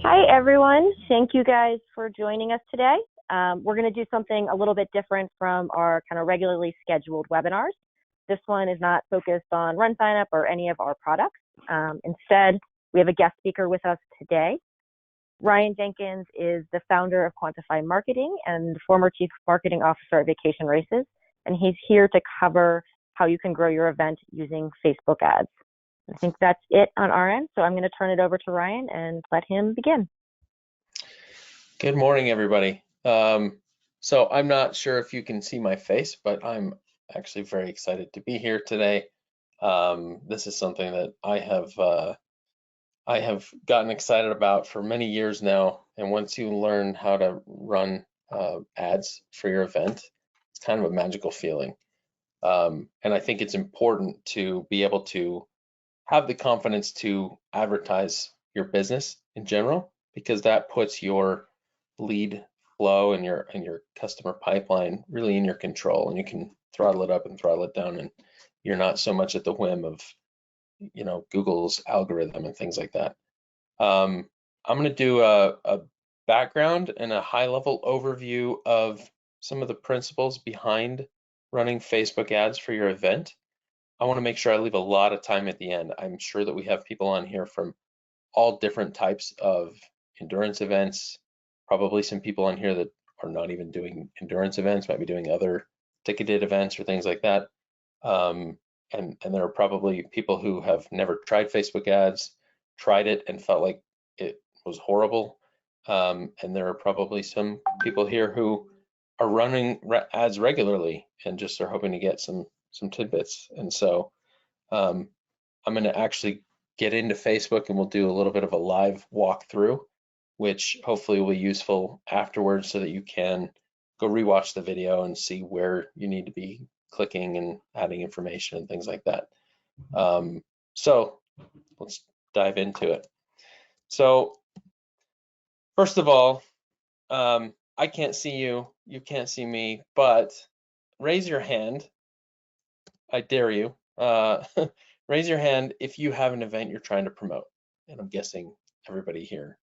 Hi, everyone. Thank you guys for joining us today. We're going to do something a little bit different from our kind of regularly scheduled webinars. This one is not focused on Run Sign Up or any of our products. Instead, we have a guest speaker with us today. Ryan Jenkins is the founder of Qwantify Marketing and former chief marketing officer at Vacation Races, and he's here to cover how you can grow your event using Facebook ads. I think that's it on our end, so I'm going to turn it over to Ryan and let him begin. Good morning, everybody. So I'm not sure if you can see my face, but I'm actually very excited to be here today. This is something that I have gotten excited about for many years now, and once you learn how to run ads for your event, it's kind of a magical feeling. And I think it's important to be able to have the confidence to advertise your business in general, because that puts your lead flow and your customer pipeline really in your control, and you can throttle it up and throttle it down, and you're not so much at the whim of Google's algorithm and things like that. I'm going to do a background and a high-level overview of some of the principles behind running Facebook ads for your event. I want to make sure I leave a lot of time at the end. I'm sure that we have people on here from all different types of endurance events, probably some people on here that are not even doing endurance events, might be doing other ticketed events or things like that. And there are probably people who have never tried Facebook ads, tried it and felt like it was horrible. And there are probably some people here who are running ads regularly and just are hoping to get some tidbits. And so I'm going to actually get into Facebook, and we'll do a little bit of a live walkthrough, which hopefully will be useful afterwards so that you can go rewatch the video and see where you need to be clicking and adding information and things like that. So let's dive into it. So first of all, I can't see you, you can't see me, but raise your hand. I dare you. Raise your hand if you have an event you're trying to promote. And I'm guessing everybody here,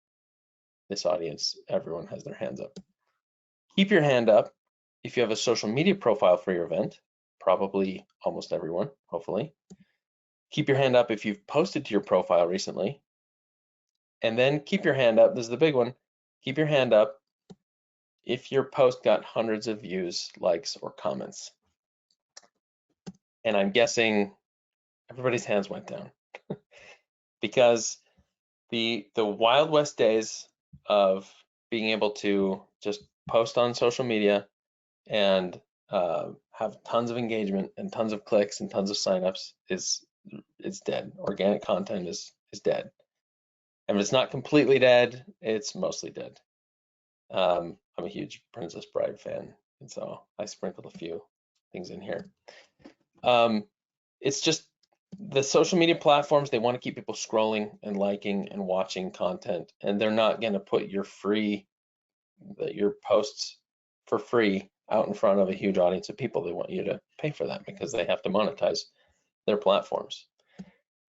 this audience, everyone has their hands up. Keep your hand up if you have a social media profile for your event, probably almost everyone, hopefully. Keep your hand up if you've posted to your profile recently. And then keep your hand up, this is the big one, keep your hand up if your post got hundreds of views, likes, or comments. And I'm guessing everybody's hands went down because the Wild West days of being able to just post on social media and have tons of engagement and tons of clicks and tons of signups is dead. Organic content is dead. And if it's not completely dead, it's mostly dead. I'm a huge Princess Bride fan, and so I sprinkled a few things in here. It's just the social media platforms, they want to keep people scrolling and liking and watching content, and they're not going to put your posts for free out in front of a huge audience of people. They want you to pay for that because they have to monetize their platforms.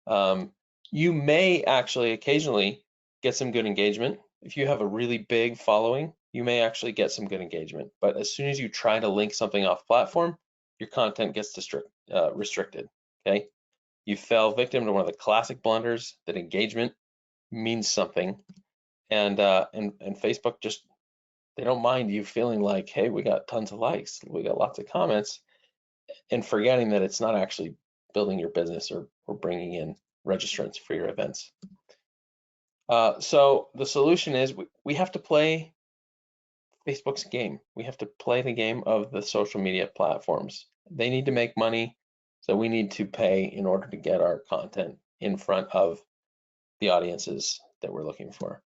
You may actually occasionally get some good engagement. If you have a really big following, you may actually get some good engagement, but as soon as you try to link something off platform, your content gets restricted, okay? You fell victim to one of the classic blunders that engagement means something, and Facebook just, they don't mind you feeling like, hey, we got tons of likes, we got lots of comments, and forgetting that it's not actually building your business or bringing in registrants for your events. So the solution is we have to play Facebook's game. We have to play the game of the social media platforms. They need to make money, so we need to pay in order to get our content in front of the audiences that we're looking for.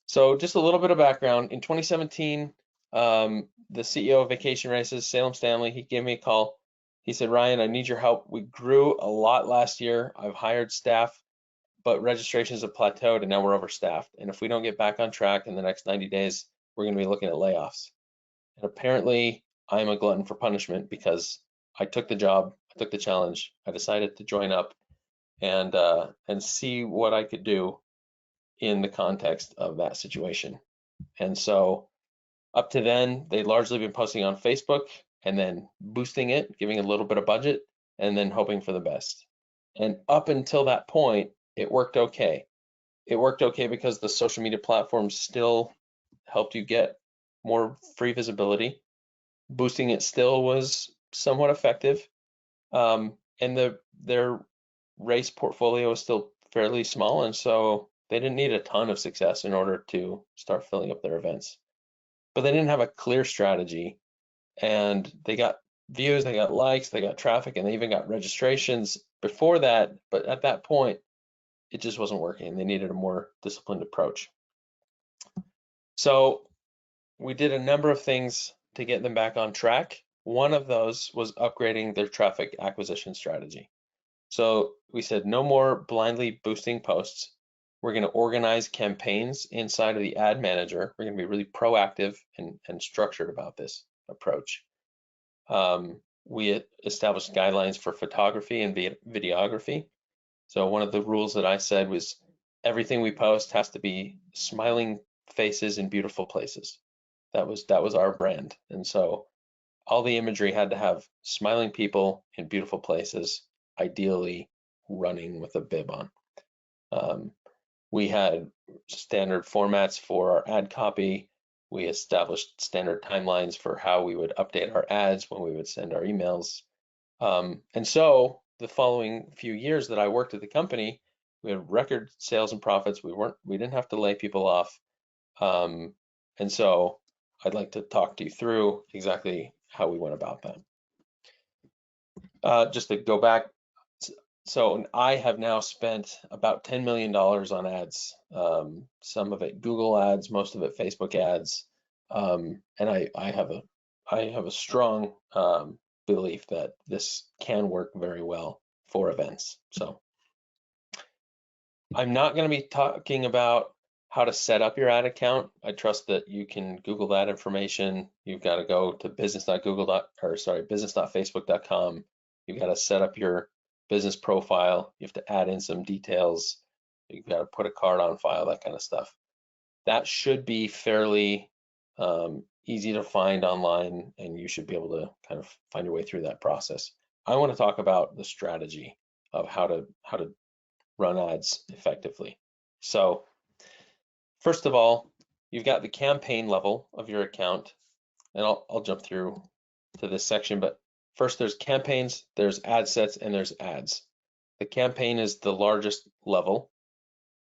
So just a little bit of background. In 2017, the CEO of Vacation Races, Salem Stanley, he gave me a call. He said, Ryan, I need your help. We grew a lot last year. I've hired staff, but registrations have plateaued and now we're overstaffed. And if we don't get back on track in the next 90 days, we're going to be looking at layoffs. And apparently I'm a glutton for punishment because I took the job, I took the challenge, I decided to join up and see what I could do in the context of that situation. And so up to then, they'd largely been posting on Facebook and then boosting it, giving a little bit of budget, and then hoping for the best. And up until that point, it worked okay. It worked okay because the social media platforms still helped you get more free visibility. Boosting it still was somewhat effective. And their race portfolio is still fairly small, and so they didn't need a ton of success in order to start filling up their events. But they didn't have a clear strategy, and they got views, they got likes, they got traffic, and they even got registrations before that. But at that point, it just wasn't working. They needed a more disciplined approach. So we did a number of things to get them back on track. One of those was upgrading their traffic acquisition strategy. So we said no more blindly boosting posts. We're going to organize campaigns inside of the ad manager. We're going to be really proactive and structured about this approach. We established guidelines for photography and videography. So one of the rules that I said was everything we post has to be smiling faces in beautiful places. That was our brand. And so all the imagery had to have smiling people in beautiful places, ideally running with a bib on. We had standard formats for our ad copy. We established standard timelines for how we would update our ads when we would send our emails. And so the following few years that I worked at the company, we had record sales and profits. We didn't have to lay people off. And so I'd like to talk to you through exactly how we went about that. Just to go back, so I have now spent about $10 million on ads, some of it Google ads, most of it Facebook ads, and I have a strong belief that this can work very well for events. So I'm not going to be talking about how to set up your ad account. I trust that you can Google that information. You've got to go to business.facebook.com. You've got to set up your business profile. You have to add in some details. You've got to put a card on file, that kind of stuff. That should be fairly easy to find online, and you should be able to kind of find your way through that process. I want to talk about the strategy of how to run ads effectively. So first of all, you've got the campaign level of your account, and I'll jump through to this section, but first there's campaigns, there's ad sets, and there's ads. The campaign is the largest level,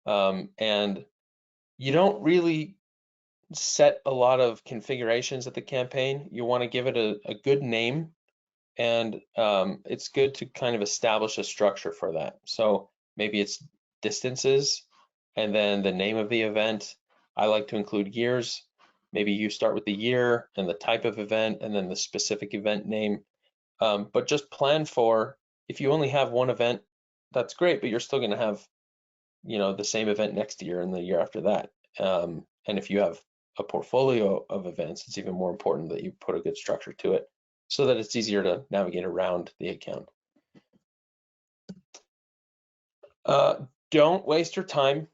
and you don't really set a lot of configurations at the campaign. You want to give it a good name, and it's good to kind of establish a structure for that. So maybe it's distances, and then the name of the event. I like to include years. Maybe you start with the year and the type of event, and then the specific event name. But just plan for, if you only have one event, that's great, but you're still going to have, the same event next year and the year after that. And if you have a portfolio of events, it's even more important that you put a good structure to it so that it's easier to navigate around the account. Don't waste your time.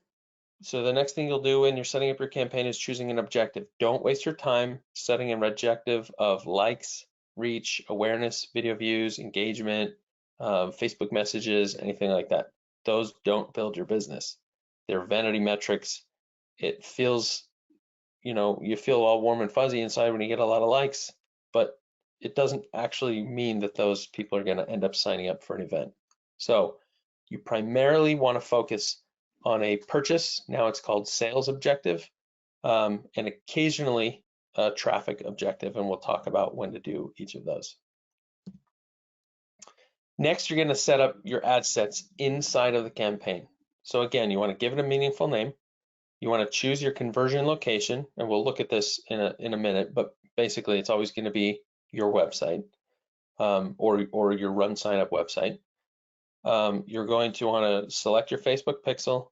So the next thing you'll do when you're setting up your campaign is choosing an objective. Don't waste your time setting an objective of likes, reach, awareness, video views, engagement, Facebook messages, anything like that. Those don't build your business. They're vanity metrics. It feels, you feel all warm and fuzzy inside when you get a lot of likes, but it doesn't actually mean that those people are going to end up signing up for an event. So you primarily want to focus on a purchase, now it's called sales objective, and occasionally a traffic objective, and we'll talk about when to do each of those. Next, you're going to set up your ad sets inside of the campaign. So again, you want to give it a meaningful name. You want to choose your conversion location, and we'll look at this in a minute, but basically it's always going to be your website or your run sign up website. You're going to want to select your Facebook pixel,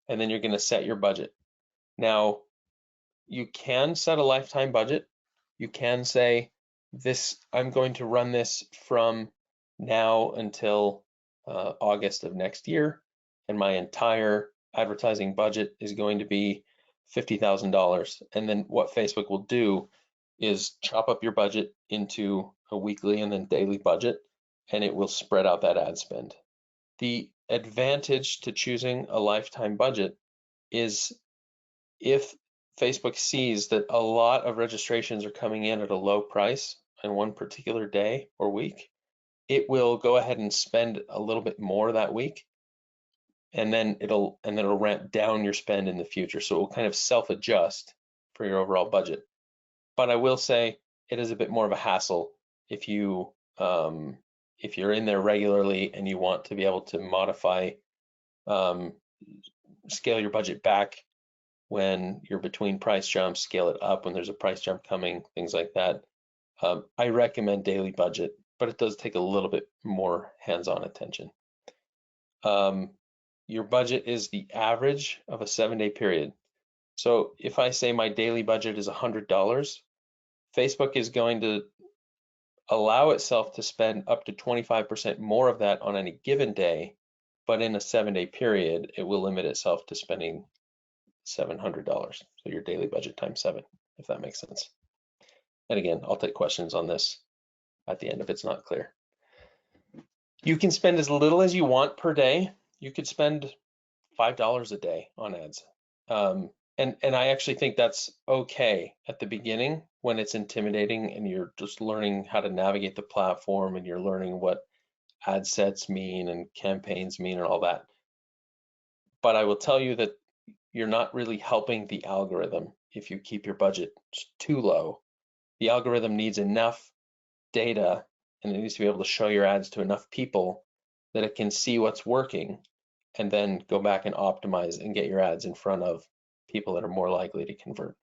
and then you're going to set your budget. Now, you can set a lifetime budget. You can say, I'm going to run this from now until August of next year, and my entire advertising budget is going to be $50,000. And then what Facebook will do is chop up your budget into a weekly and then daily budget, and it will spread out that ad spend. The advantage to choosing a lifetime budget is if Facebook sees that a lot of registrations are coming in at a low price on one particular day or week, it will go ahead and spend a little bit more that week, and then it'll ramp down your spend in the future. So it will kind of self-adjust for your overall budget. But I will say it is a bit more of a hassle if you're in there regularly and you want to be able to modify, scale your budget back when you're between price jumps, scale it up when there's a price jump coming, things like that. I recommend daily budget, but it does take a little bit more hands-on attention. Your budget is the average of a 7-day period. So if I say my daily budget is $100, Facebook is going to allow itself to spend up to 25% more of that on any given day, but in a 7-day period, it will limit itself to spending $700. So your daily budget times 7, if that makes sense. And again, I'll take questions on this at the end if it's not clear. You can spend as little as you want per day. You could spend $5 a day on ads. And I actually think that's okay at the beginning when it's intimidating and you're just learning how to navigate the platform and you're learning what ad sets mean and campaigns mean and all that. But I will tell you that you're not really helping the algorithm if you keep your budget too low. The algorithm needs enough data and it needs to be able to show your ads to enough people that it can see what's working and then go back and optimize and get your ads in front of people that are more likely to convert.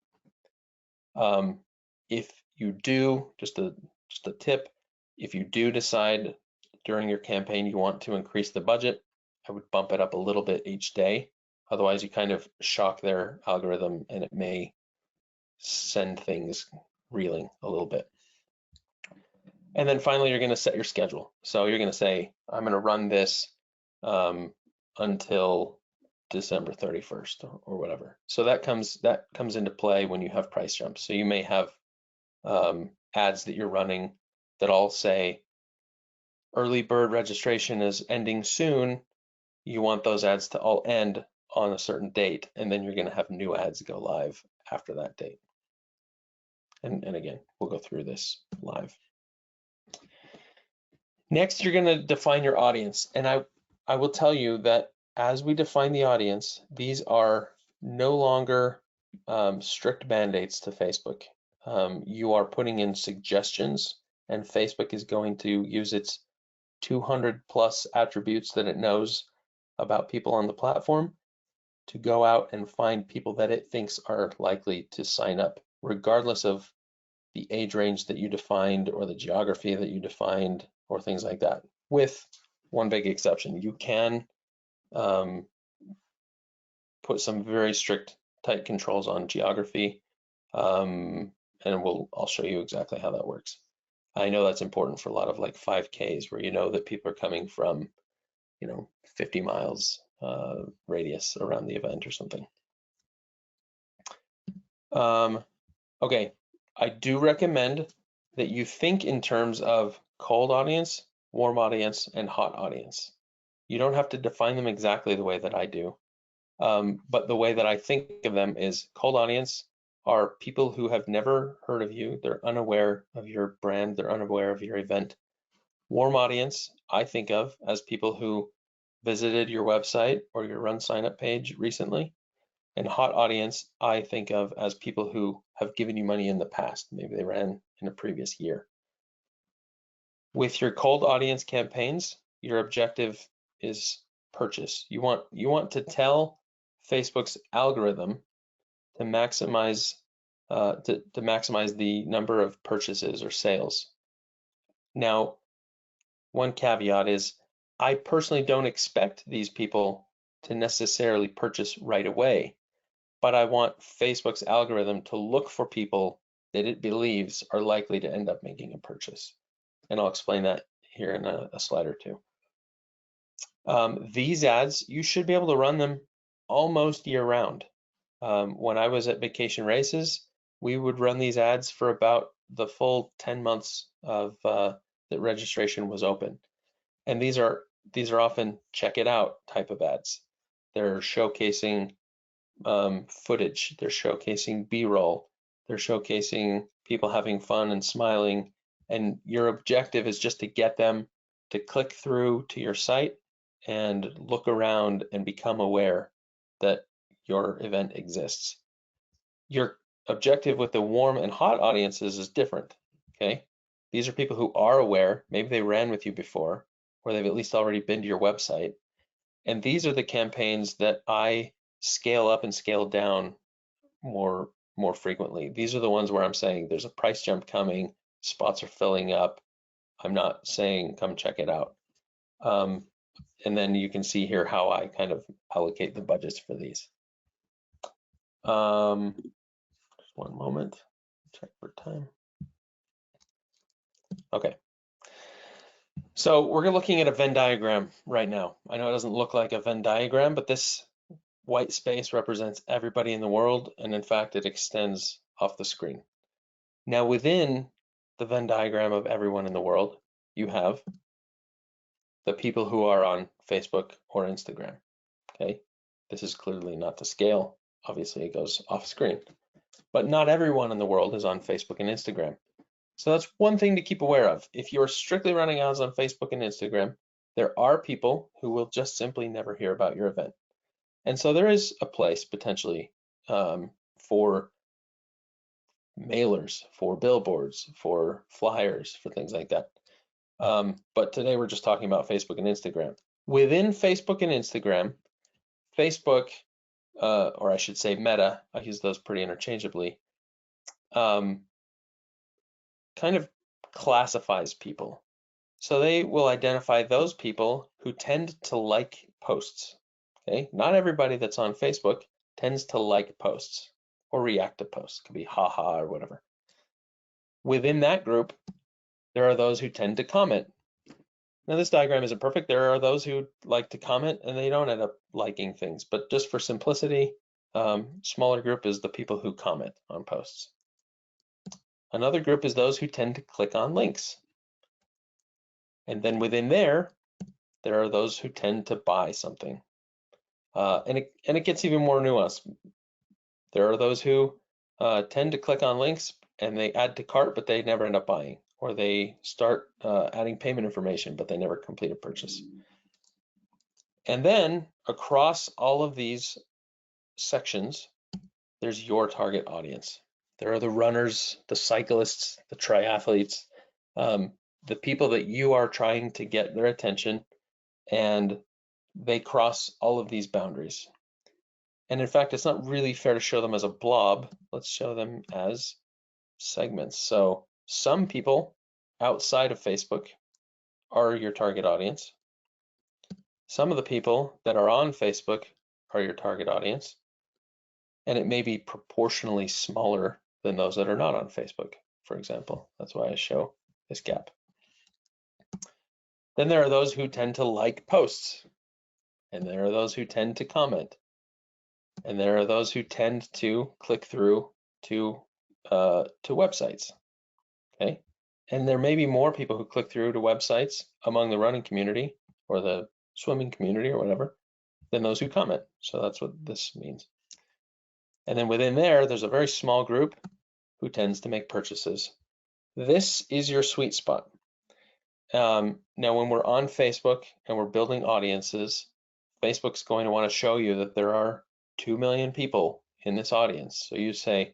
If you do, just a tip, if you do decide during your campaign you want to increase the budget, I would bump it up a little bit each day. Otherwise, you kind of shock their algorithm and it may send things reeling a little bit. And then finally, you're going to set your schedule. So you're going to say, I'm going to run this until December 31st or whatever. So that comes into play when you have price jumps. So you may have ads that you're running that all say early bird registration is ending soon. You want those ads to all end on a certain date, and then you're going to have new ads go live after that date. And again, we'll go through this live. Next, you're going to define your audience. And I will tell you that as we define the audience, these are no longer strict mandates to Facebook. You are putting in suggestions, and Facebook is going to use its 200 plus attributes that it knows about people on the platform to go out and find people that it thinks are likely to sign up, regardless of the age range that you defined or the geography that you defined or things like that, with one big exception. You can put some very strict, tight controls on geography, and I'll show you exactly how that works. I know that's important for a lot of like 5Ks where you know that people are coming from, 50 miles radius around the event or something. Okay, I do recommend that you think in terms of cold audience, warm audience, and hot audience. You don't have to define them exactly the way that I do, but the way that I think of them is cold audience are people who have never heard of you. They're unaware of your brand. They're unaware of your event. Warm audience, I think of as people who visited your website or your run sign up page recently. And hot audience, I think of as people who have given you money in the past. Maybe they ran in a previous year. With your cold audience campaigns, your objective is purchase. You want to tell Facebook's algorithm to maximize the number of purchases or sales. Now, one caveat is I personally don't expect these people to necessarily purchase right away, but I want Facebook's algorithm to look for people that it believes are likely to end up making a purchase. And I'll explain that here in a slide or two. These ads, you should be able to run them almost year round. When I was at Vacation Races, we would run these ads for about the full 10 months of that registration was open. And these are often check it out type of ads. They're showcasing footage, they're showcasing B-roll, they're showcasing people having fun and smiling, and your objective is just to get them to click through to your site and look around and become aware that your event exists. Your objective with the warm and hot audiences is different, okay? These are people who are aware, maybe they ran with you before, or they've at least already been to your website. And these are the campaigns that I scale up and scale down more frequently. These are the ones where I'm saying there's a price jump coming, spots are filling up. I'm not saying come check it out. And then you can see here how I kind of allocate the budgets for these. Just one moment, check for time. Okay. So we're looking at a Venn diagram right now. I know it doesn't look like a Venn diagram, but this white space represents everybody in the world, and in fact, it extends off the screen. Now, within the Venn diagram of everyone in the world, you have the people who are on Facebook or Instagram, okay? This is clearly not to scale. Obviously, it goes off screen. But not everyone in the world is on Facebook and Instagram. So that's one thing to keep aware of. If you're strictly running ads on Facebook and Instagram, there are people who will just simply never hear about your event. And so there is a place potentially for mailers, for billboards, for flyers, for things like that. But today we're just talking about Facebook and Instagram. Within Facebook and Instagram, Facebook, or I should say Meta, I use those pretty interchangeably, kind of classifies people. So they will identify those people who tend to like posts. Okay, not everybody that's on Facebook tends to like posts or react to posts. It could be haha or whatever. Within that group, there are those who tend to comment. Now this diagram isn't perfect. There are those who like to comment and they don't end up liking things, but just for simplicity, smaller group is the people who comment on posts. Another group is those who tend to click on links. And then within there are those who tend to buy something. And it gets even more nuanced. There are those who tend to click on links and they add to cart, but they never end up buying, or they start adding payment information, but they never complete a purchase. And then across all of these sections, there's your target audience. There are the runners, the cyclists, the triathletes, the people that you are trying to get their attention, and they cross all of these boundaries. And in fact, it's not really fair to show them as a blob. Let's show them as segments. So some people outside of Facebook are your target audience. Some of the people that are on Facebook are your target audience. And it may be proportionally smaller than those that are not on Facebook, for example. That's why I show this gap. Then there are those who tend to like posts, and there are those who tend to comment, and there are those who tend to click through to websites, okay? And there may be more people who click through to websites among the running community or the swimming community or whatever than those who comment. So that's what this means. And then within there's a very small group who tends to make purchases. This is your sweet spot. Now, when we're on Facebook and we're building audiences, Facebook's going to want to show you that there are 2 million people in this audience. So you say,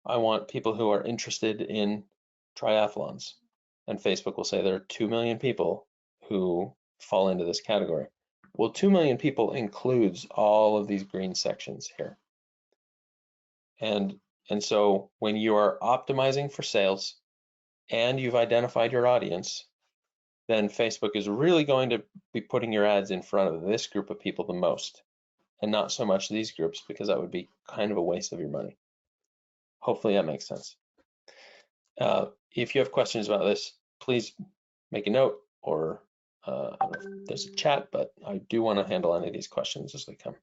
I want people who are interested in triathlons. And Facebook will say there are 2 million people who fall into this category. Well, 2 million people includes all of these green sections here. And so when you are optimizing for sales and you've identified your audience, then Facebook is really going to be putting your ads in front of this group of people the most, and not so much these groups, because that would be kind of a waste of your money. Hopefully that makes sense. If you have questions about this, please make a note, or I don't know if there's a chat, but I do want to handle any of these questions as they come.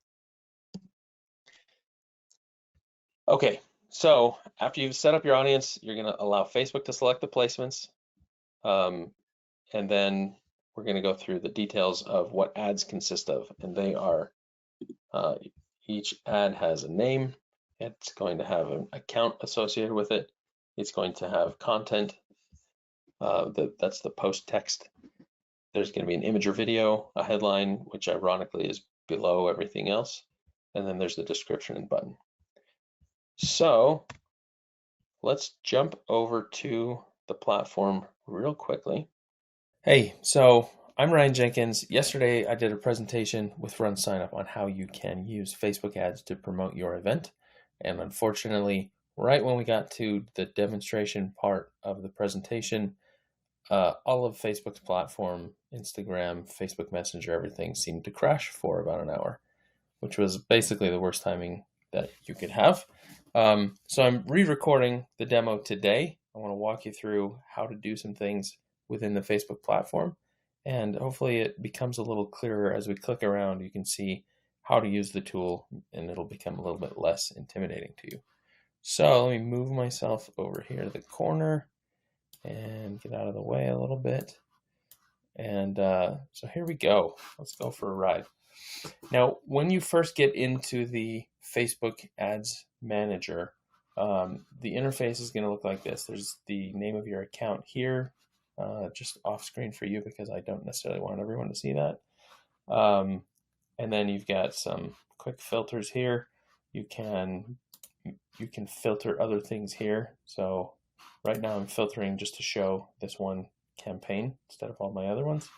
Okay, so after you've set up your audience, you're going to allow Facebook to select the placements. And then we're going to go through the details of what ads consist of. And they are, each ad has a name. It's going to have an account associated with it. It's going to have content. That's the post text. There's going to be an image or video, a headline, which ironically is below everything else. And then there's the description and button. So let's jump over to the platform real quickly. Hey, so I'm Ryan Jenkins. Yesterday I did a presentation with Run Signup on how you can use Facebook ads to promote your event. And unfortunately, right when we got to the demonstration part of the presentation, all of Facebook's platform, Instagram, Facebook Messenger, everything seemed to crash for about an hour, which was basically the worst timing that you could have. So I'm re-recording the demo today. I want to walk you through how to do some things within the Facebook platform, and hopefully it becomes a little clearer as we click around. You can see how to use the tool, and it'll become a little bit less intimidating to you. So let me move myself over here to the corner and get out of the way a little bit. And so here we go. Let's go for a ride. Now, when you first get into the Facebook Ads Manager, the interface is going to look like this. There's the name of your account here, just off screen for you because I don't necessarily want everyone to see that. And then you've got some quick filters here. You can filter other things here. So right now I'm filtering just to show this one campaign instead of all my other ones.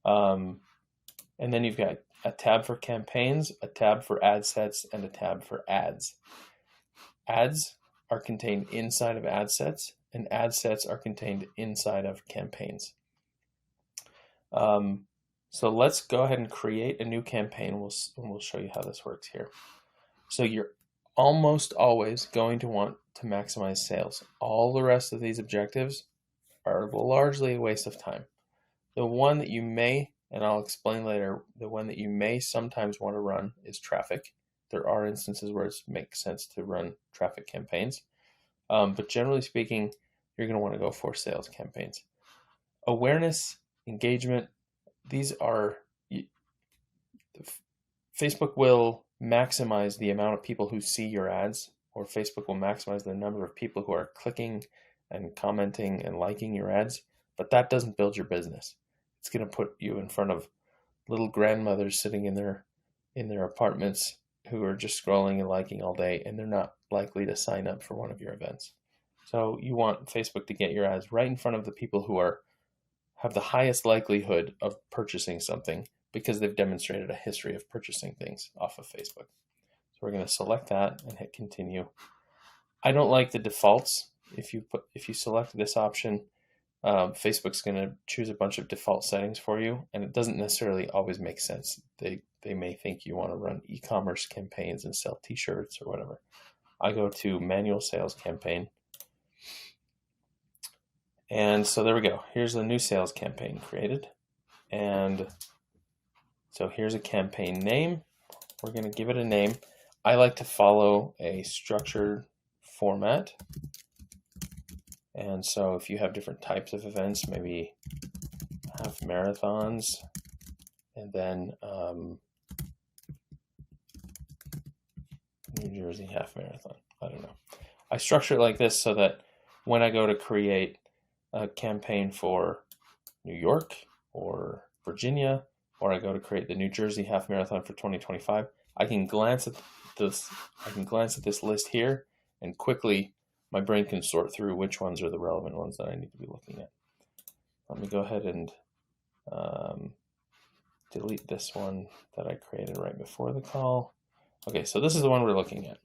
And then you've got a tab for campaigns, a tab for ad sets, and a tab for ads. Ads are contained inside of ad sets, and ad sets are contained inside of campaigns. So let's go ahead and create a new campaign. We'll show you how this works here. So you're almost always going to want to maximize sales. All the rest of these objectives are largely a waste of time. The one that you may, and I'll explain later, the one that you may sometimes want to run is traffic. There are instances where it makes sense to run traffic campaigns. But generally speaking, you're going to want to go for sales campaigns. Awareness, engagement, these are, Facebook will maximize the amount of people who see your ads, or Facebook will maximize the number of people who are clicking and commenting and liking your ads, but that doesn't build your business. It's going to put you in front of little grandmothers sitting in their apartments who are just scrolling and liking all day, and they're not likely to sign up for one of your events. So you want Facebook to get your ads right in front of the people who have the highest likelihood of purchasing something because they've demonstrated a history of purchasing things off of Facebook. So we're going to select that and hit continue. I don't like the defaults. If you select this option, Facebook's going to choose a bunch of default settings for you, and it doesn't necessarily always make sense. They may think you want to run e-commerce campaigns and sell t-shirts or whatever. I go to manual sales campaign. And so there we go. Here's the new sales campaign created. And so here's a campaign name. We're going to give it a name. I like to follow a structured format. And so if you have different types of events, maybe half marathons, and then New Jersey half marathon. I don't know. I structure it like this so that when I go to create a campaign for New York or Virginia, or I go to create the New Jersey half marathon for 2025, I can glance at this list here, and quickly my brain can sort through which ones are the relevant ones that I need to be looking at. Let me go ahead and delete this one that I created right before the call. Okay, so this is the one we're looking at.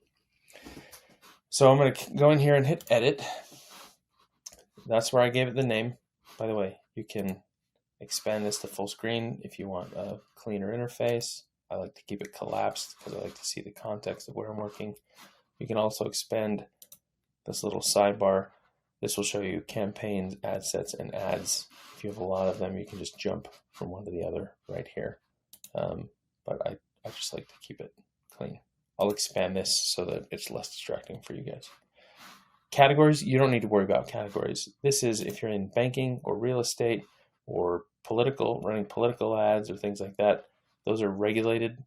So I'm going to go in here and hit edit. That's where I gave it the name. By the way, you can expand this to full screen if you want a cleaner interface. I like to keep it collapsed because I like to see the context of where I'm working. You can also expand this little sidebar. This will show you campaigns, ad sets, and ads. If you have a lot of them, you can just jump from one to the other right here. But I just like to keep it clean. I'll expand this so that it's less distracting for you guys. Categories, you don't need to worry about categories. This is if you're in banking or real estate or running political ads or things like that. Those are regulated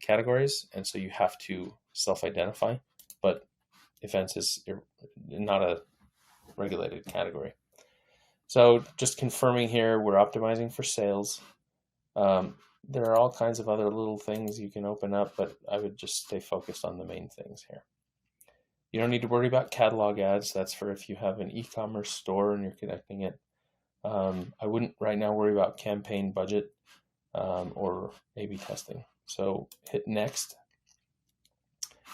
categories, and so you have to self-identify. But events is not a regulated category. So just confirming here, we're optimizing for sales. There are all kinds of other little things you can open up, but I would just stay focused on the main things here. You don't need to worry about catalog ads. That's for if you have an e-commerce store and you're connecting it. I wouldn't right now worry about campaign budget or A/B testing. So hit next.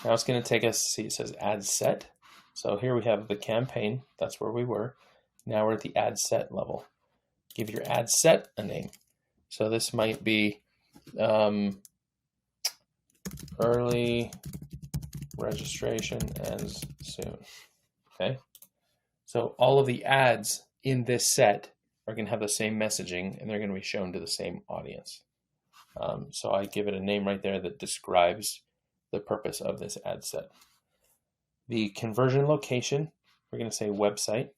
Now it's going to take us, see it says ad set. So here we have the campaign. That's where we were. Now we're at the ad set level. Give your ad set a name. So this might be early registration ends soon. Okay. So all of the ads in this set are going to have the same messaging, and they're going to be shown to the same audience. So I give it a name right there that describes the purpose of this ad set. The conversion location, we're going to say website.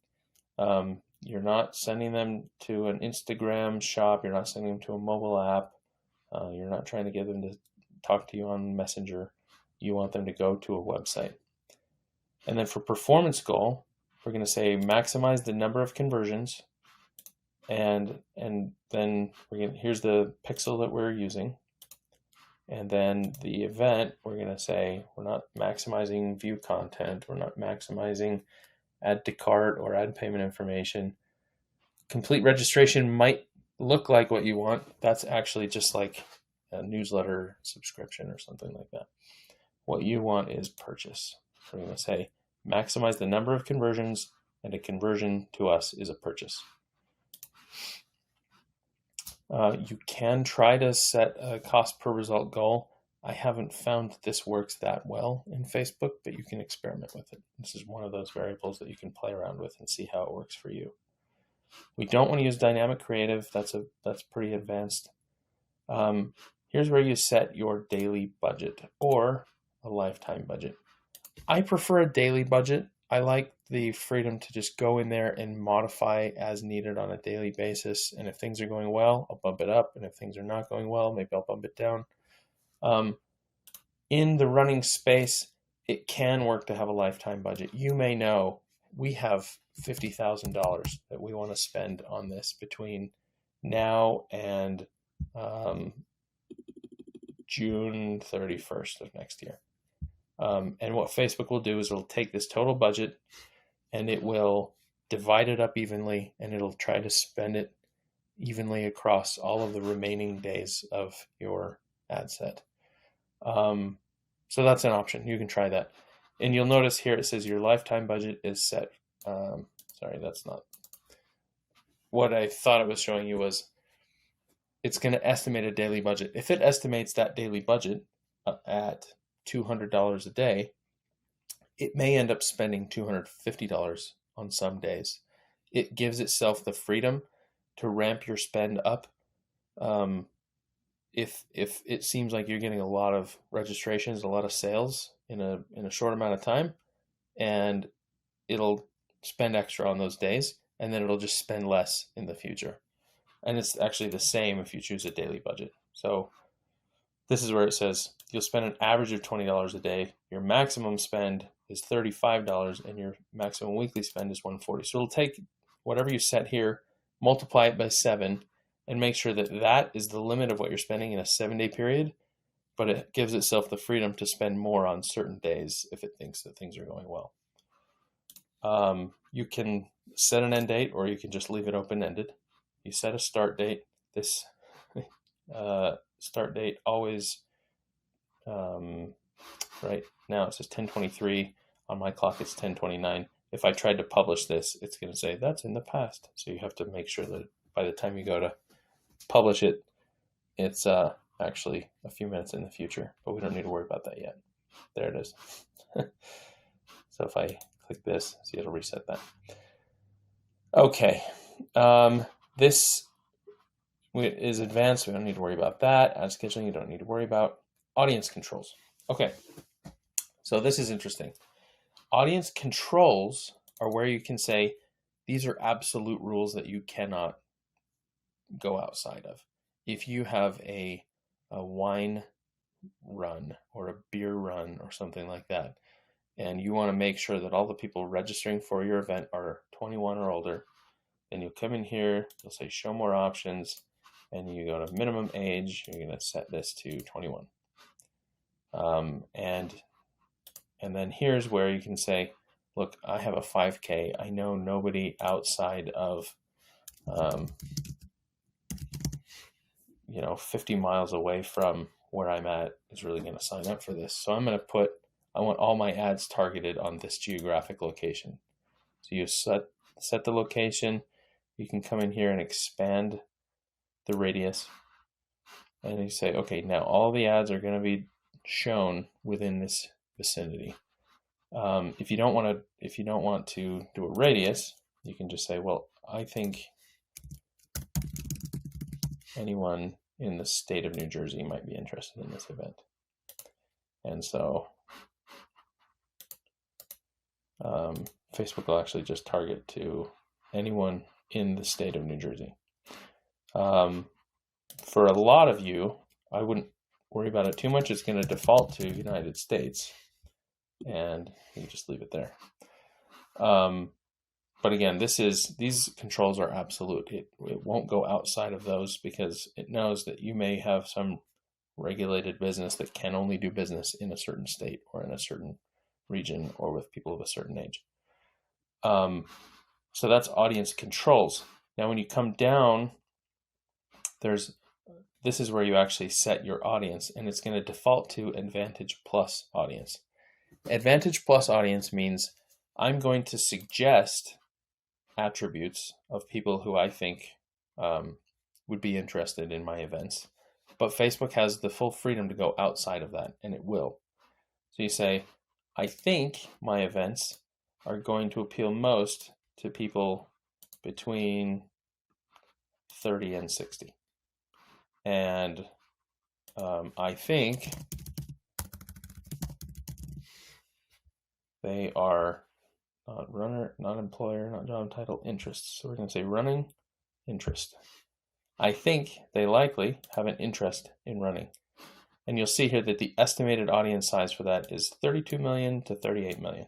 You're not sending them to an Instagram shop. You're not sending them to a mobile app. You're not trying to get them to talk to you on Messenger. You want them to go to a website. And then for performance goal, we're going to say maximize the number of conversions. And then here's the pixel that we're using. And then the event, we're going to say we're not maximizing view content. We're not maximizing add to cart or add payment information. Complete registration might look like what you want. That's actually just like a newsletter subscription or something like that. What you want is purchase. We're going to say maximize the number of conversions, and a conversion to us is a purchase. You can try to set a cost per result goal. I haven't found that this works that well in Facebook, but you can experiment with it. This is one of those variables that you can play around with and see how it works for you. We don't want to use dynamic creative. That's pretty advanced. Here's where you set your daily budget or a lifetime budget. I prefer a daily budget. I like the freedom to just go in there and modify as needed on a daily basis. And if things are going well, I'll bump it up. And if things are not going well, maybe I'll bump it down. In the running space, it can work to have a lifetime budget. You may know we have $50,000 that we want to spend on this between now and June 31st of next year. And what Facebook will do is it'll take this total budget and it will divide it up evenly, and it'll try to spend it evenly across all of the remaining days of your ad set. So that's an option. You can try that. And you'll notice here it says your lifetime budget is set. Sorry, that's not what I thought it was showing you. Was it's going to estimate a daily budget. If it estimates that daily budget at $200 a day, it may end up spending $250 on some days. It gives itself the freedom to ramp your spend up. If it seems like you're getting a lot of registrations, a lot of sales in a short amount of time, and it'll spend extra on those days, and then it'll just spend less in the future. And it's actually the same if you choose a daily budget. So this is where it says you'll spend an average of $20 a day. Your maximum spend is $35, and your maximum weekly spend is $140. So it'll take whatever you set here, multiply it by 7, and make sure that that is the limit of what you're spending in a 7-day period, but it gives itself the freedom to spend more on certain days if it thinks that things are going well. You can set an end date, or you can just leave it open-ended. You set a start date. This start date always, right now it says 10:23. On my clock, it's 10:29. If I tried to publish this, it's going to say that's in the past. So you have to make sure that by the time you go to publish it, it's actually a few minutes in the future, but we don't need to worry about that yet. There it is. So if I click this, see, it'll reset that. Okay. This is advanced. We don't need to worry about that. Ad scheduling, you don't need to worry about. Audience controls. Okay. So this is interesting. Audience controls are where you can say, these are absolute rules that you cannot go outside of. If you have a wine run or a beer run or something like that, and you want to make sure that all the people registering for your event are 21 or older, then you'll come in here, you'll say show more options, and you go to minimum age, you're going to set this to 21. And then here's where you can say, look, I have a 5K. I know nobody outside of 50 miles away from where I'm at is really going to sign up for this. So I'm going to put, I want all my ads targeted on this geographic location. So you set the location. You can come in here and expand the radius. And you say, okay, now all the ads are going to be shown within this vicinity. If you don't want to do a radius, you can just say, well, I think anyone in the state of New Jersey might be interested in this event. And so Facebook will actually just target to anyone in the state of New Jersey. For a lot of you, I wouldn't worry about it too much. It's going to default to United States, and you just leave it there. But again, these controls are absolute. It won't go outside of those because it knows that you may have some regulated business that can only do business in a certain state or in a certain region or with people of a certain age. So that's audience controls. Now, when you come down, this is where you actually set your audience, and it's going to default to Advantage Plus audience. Advantage Plus audience means I'm going to suggest attributes of people who I think would be interested in my events. But Facebook has the full freedom to go outside of that, and it will. So you say, I think my events are going to appeal most to people between 30 and 60. And I think they are not runner, not employer, not job title, interests. So we're going to say running interest. I think they likely have an interest in running. And you'll see here that the estimated audience size for that is 32 million to 38 million,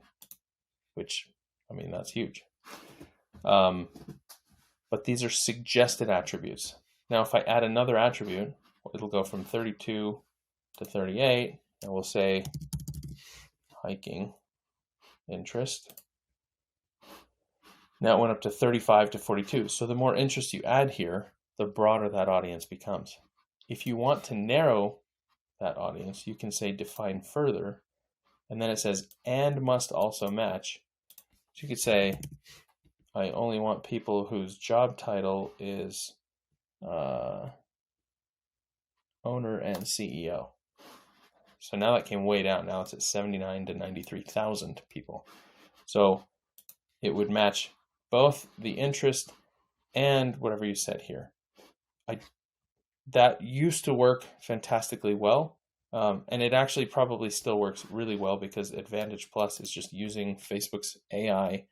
which, I mean, that's huge. But these are suggested attributes. Now, if I add another attribute, it'll go from 32 to 38, and we'll say hiking interest. Now it went up to 35 to 42. So the more interest you add here, the broader that audience becomes. If you want to narrow that audience, you can say define further, and then it says and must also match. So you could say I only want people whose job title is owner and CEO. So now that came way down. Now it's at 79 to 93,000 people. So it would match both the interest and whatever you said here. That used to work fantastically well. And it actually probably still works really well because Advantage Plus is just using Facebook's AI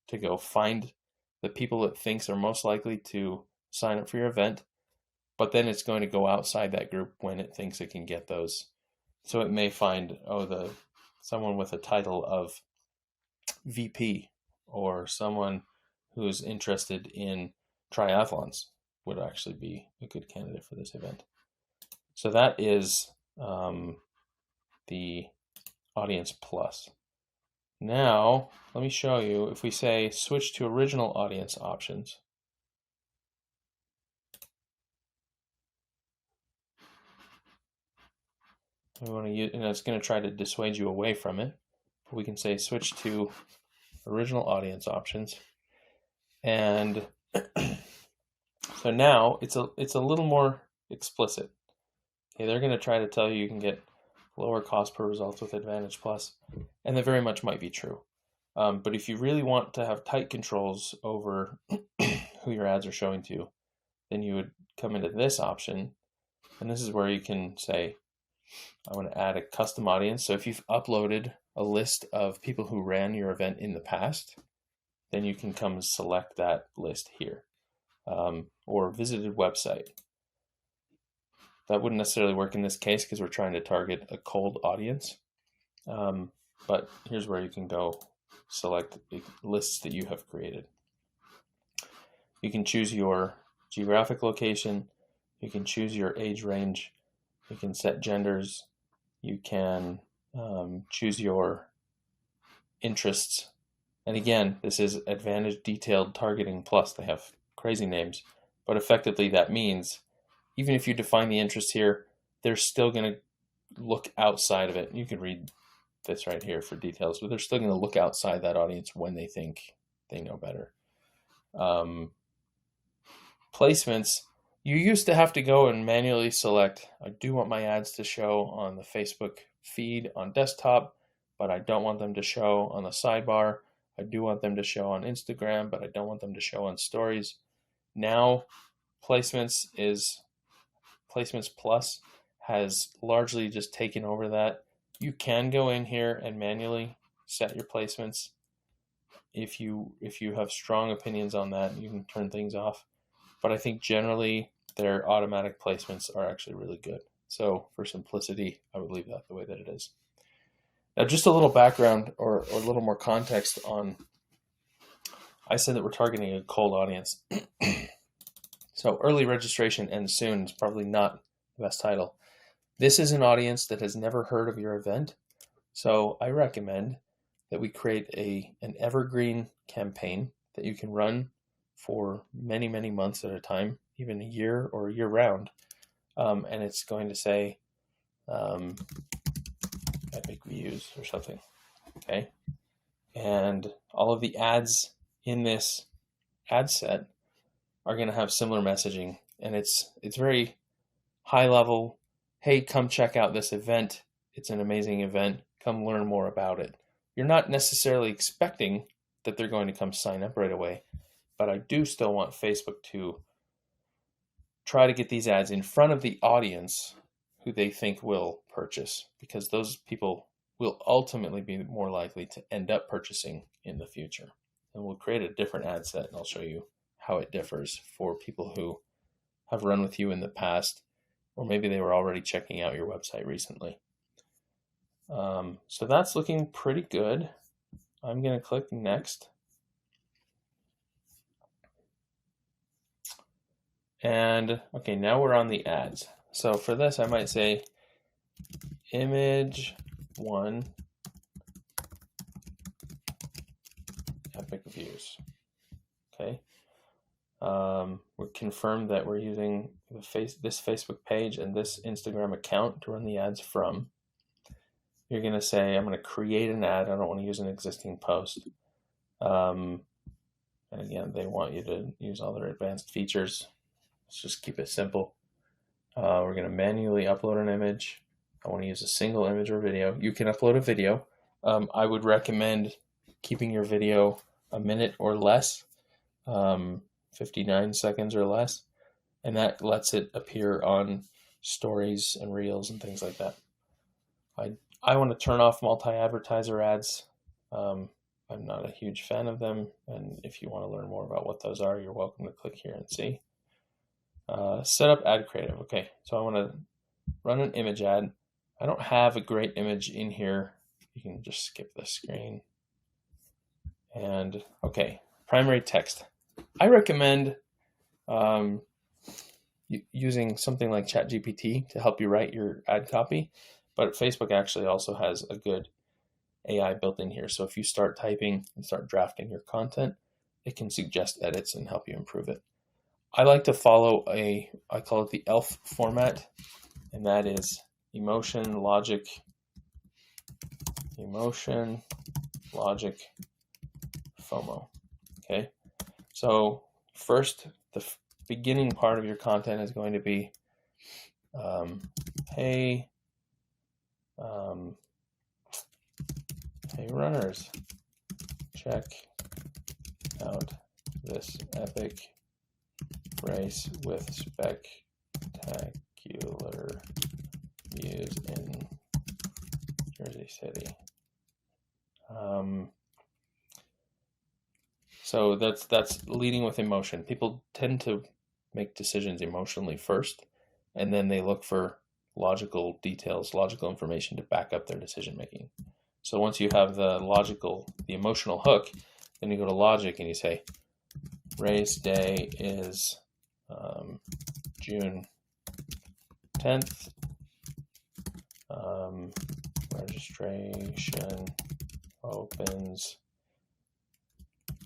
to go find the people it thinks are most likely to sign up for your event. But then it's going to go outside that group when it thinks it can get those. So it may find, someone with a title of VP or someone who's interested in triathlons would actually be a good candidate for this event. So that is the Audience Plus. Now, let me show you, if we say switch to original audience options, we want to use, and it's going to try to dissuade you away from it, but we can say switch to original audience options. And so now it's a little more explicit. Okay, they're going to try to tell you can get lower cost per results with Advantage Plus, and that very much might be true. But if you really want to have tight controls over who your ads are showing to, then you would come into this option, and this is where you can say, I want to add a custom audience. So if you've uploaded a list of people who ran your event in the past, then you can come select that list here, or visited website. That wouldn't necessarily work in this case because we're trying to target a cold audience. But here's where you can go select the lists that you have created. You can choose your geographic location. You can choose your age range. You can set genders. You can choose your interests. And again, this is Advantage Detailed Targeting Plus. They have crazy names, but effectively that means even if you define the interest here, they're still going to look outside of it. You can read this right here for details, but they're still going to look outside that audience when they think they know better. Placements, you used to have to go and manually select, I do want my ads to show on the Facebook feed on desktop, but I don't want them to show on the sidebar. I do want them to show on Instagram, but I don't want them to show on stories. Now, Placements Plus has largely just taken over that. You can go in here and manually set your placements. If you have strong opinions on that, you can turn things off. But I think generally their automatic placements are actually really good. So for simplicity, I would leave that the way that it is. Now, just a little background or a little more context on, I said that we're targeting a cold audience. So early registration ends soon is probably not the best title. This is an audience that has never heard of your event. So I recommend that we create an evergreen campaign that you can run for many, many months at a time, even a year or year round. And it's going to say epic views or something, okay? And all of the ads in this ad set are going to have similar messaging. And it's very high level. Hey, come check out this event. It's an amazing event. Come learn more about it. You're not necessarily expecting that they're going to come sign up right away, but I do still want Facebook to try to get these ads in front of the audience who they think will purchase, because those people will ultimately be more likely to end up purchasing in the future. And we'll create a different ad set, and I'll show you how it differs for people who have run with you in the past, or maybe they were already checking out your website recently. So that's looking pretty good. I'm going to click next. And okay, now we're on the ads. So for this, I might say image 1, epic views. Okay. We confirmed that we're using this Facebook page and this Instagram account to run the ads from. You're going to say, I'm going to create an ad. I don't want to use an existing post. And again, they want you to use all their advanced features. Let's just keep it simple. We're going to manually upload an image. I want to use a single image or video. You can upload a video. I would recommend keeping your video a minute or less, 59 seconds or less, and that lets it appear on stories and reels and things like that. I want to turn off multi-advertiser ads. I'm not a huge fan of them, and if you want to learn more about what those are, you're welcome to click here and see. Set up ad creative. Okay, so I want to run an image ad. I don't have a great image in here. You can just skip the screen. And okay, primary text. I recommend using something like ChatGPT to help you write your ad copy, but Facebook actually also has a good AI built in here. So if you start typing and start drafting your content, it can suggest edits and help you improve it. I like to follow I call it the ELF format, and that is emotion, logic, FOMO. Okay, so first, the beginning part of your content is going to be, hey runners, check out this epic race with spectacular views in Jersey City. So that's leading with emotion. People tend to make decisions emotionally first, and then they look for logical details, logical information to back up their decision making. So once you have the emotional hook, then you go to logic and you say, race day is June 10th. Registration opens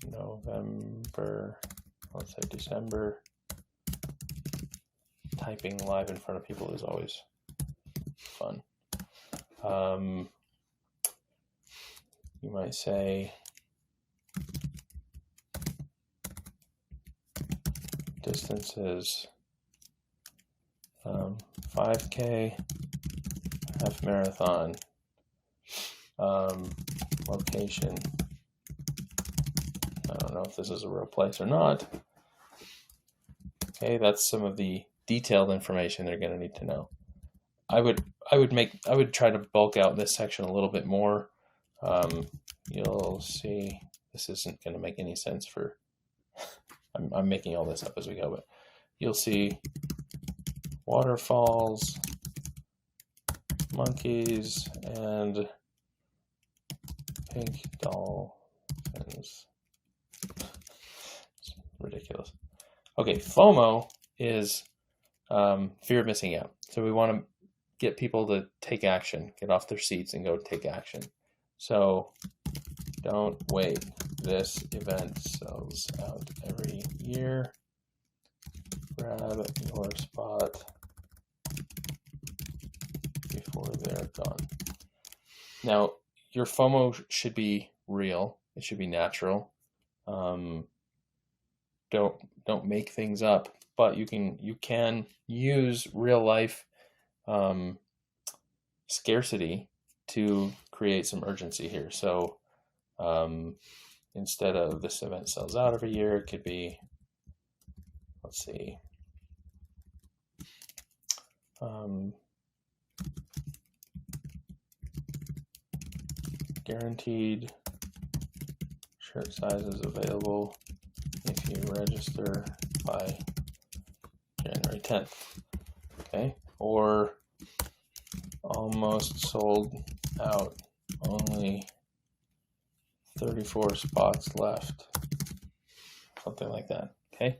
November, let's say December. Typing live in front of people is always fun. You might say distances 5K, half marathon, location. I don't know if this is a real place or not. Okay, that's some of the detailed information they're going to need to know. I would try to bulk out this section a little bit more. You'll see this isn't going to make any sense for. I'm making all this up as we go, but you'll see waterfalls, monkeys, and pink dolphins. It's ridiculous. Okay, FOMO is fear of missing out. So we want to get people to take action, get off their seats and go take action. So don't wait. This event sells out every year. Grab your spot before they're gone. Now, your FOMO should be real. It should be natural. Don't make things up, but you can use real life scarcity to create some urgency here. So instead of this event sells out every year, it could be, let's see, guaranteed shirt sizes available if you register by January 10th. Okay, or almost sold out, only 34 spots left, something like that. Okay,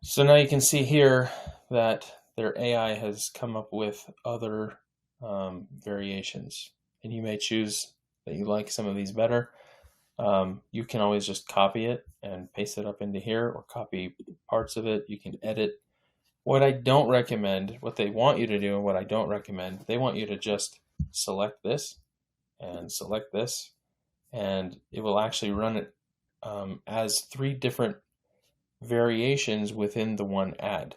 so now you can see here that their AI has come up with other variations, and you may choose that you like some of these better. You can always just copy it and paste it up into here, or copy parts of it. You can edit. What I don't recommend, what they want you to do and what I don't recommend, they want you to just select this and select this, and it will actually run it as 3 different variations within the one ad.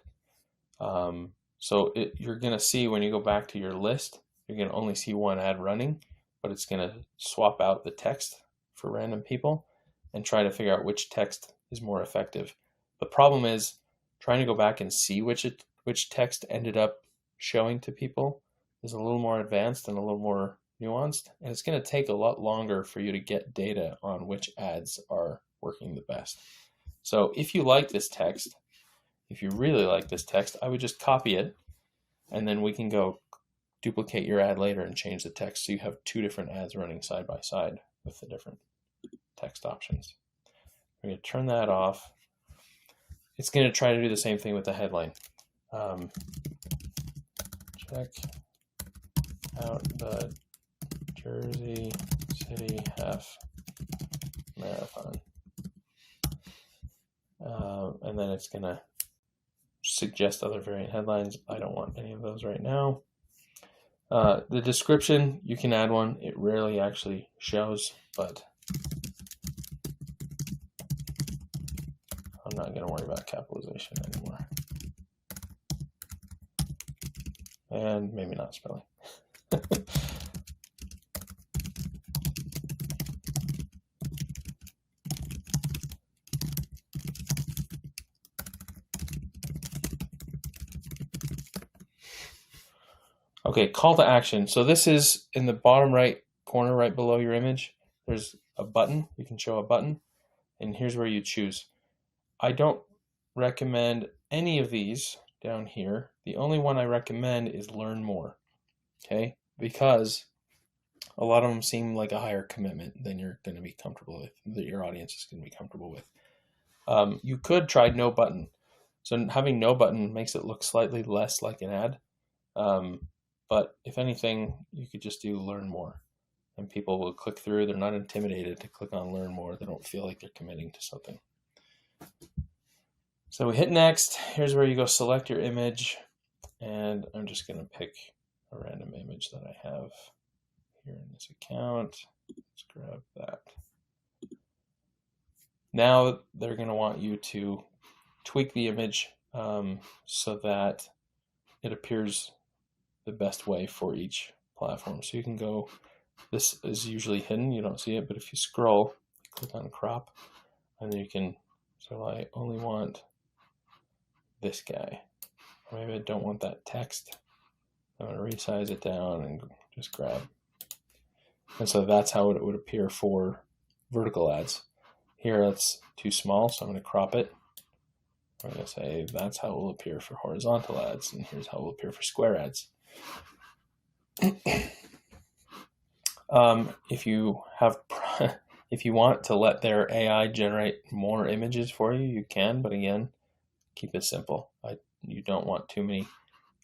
So you're going to see when you go back to your list, you're going to only see one ad running, but it's going to swap out the text for random people and try to figure out which text is more effective. The problem is trying to go back and see which text ended up showing to people is a little more advanced and a little more nuanced, and it's going to take a lot longer for you to get data on which ads are working the best. So if you like this text, if you really like this text, I would just copy it, and then we can go duplicate your ad later and change the text so you have 2 different ads running side by side with the different text options. We're going to turn that off. It's going to try to do the same thing with the headline. Check out the Jersey City Half Marathon. And then it's going to suggest other variant headlines. I don't want any of those right now. The description, you can add one. It rarely actually shows, but I'm not going to worry about capitalization anymore. And maybe not spelling. Okay, call to action. So this is in the bottom right corner, right below your image. There's a button. You can show a button, and here's where you choose. I don't recommend any of these down here. The only one I recommend is learn more, okay? Because a lot of them seem like a higher commitment than you're going to be comfortable with, that your audience is going to be comfortable with. You could try no button. So having no button makes it look slightly less like an ad. But if anything, you could just do learn more, and people will click through. They're not intimidated to click on learn more. They don't feel like they're committing to something. So we hit next. Here's where you go select your image, and I'm just going to pick a random image that I have here in this account. Let's grab that. Now they're going to want you to tweak the image so that it appears the best way for each platform. So you can go, this is usually hidden, you don't see it, but if you scroll, click on crop, and then you can, so I only want this guy. Or maybe I don't want that text. I'm going to resize it down and just grab. And so that's how it would appear for vertical ads. Here it's too small, so I'm going to crop it. I'm going to say that's how it will appear for horizontal ads, and here's how it will appear for square ads. If you want to let their AI generate more images for you, you can, but again, keep it simple. You don't want too many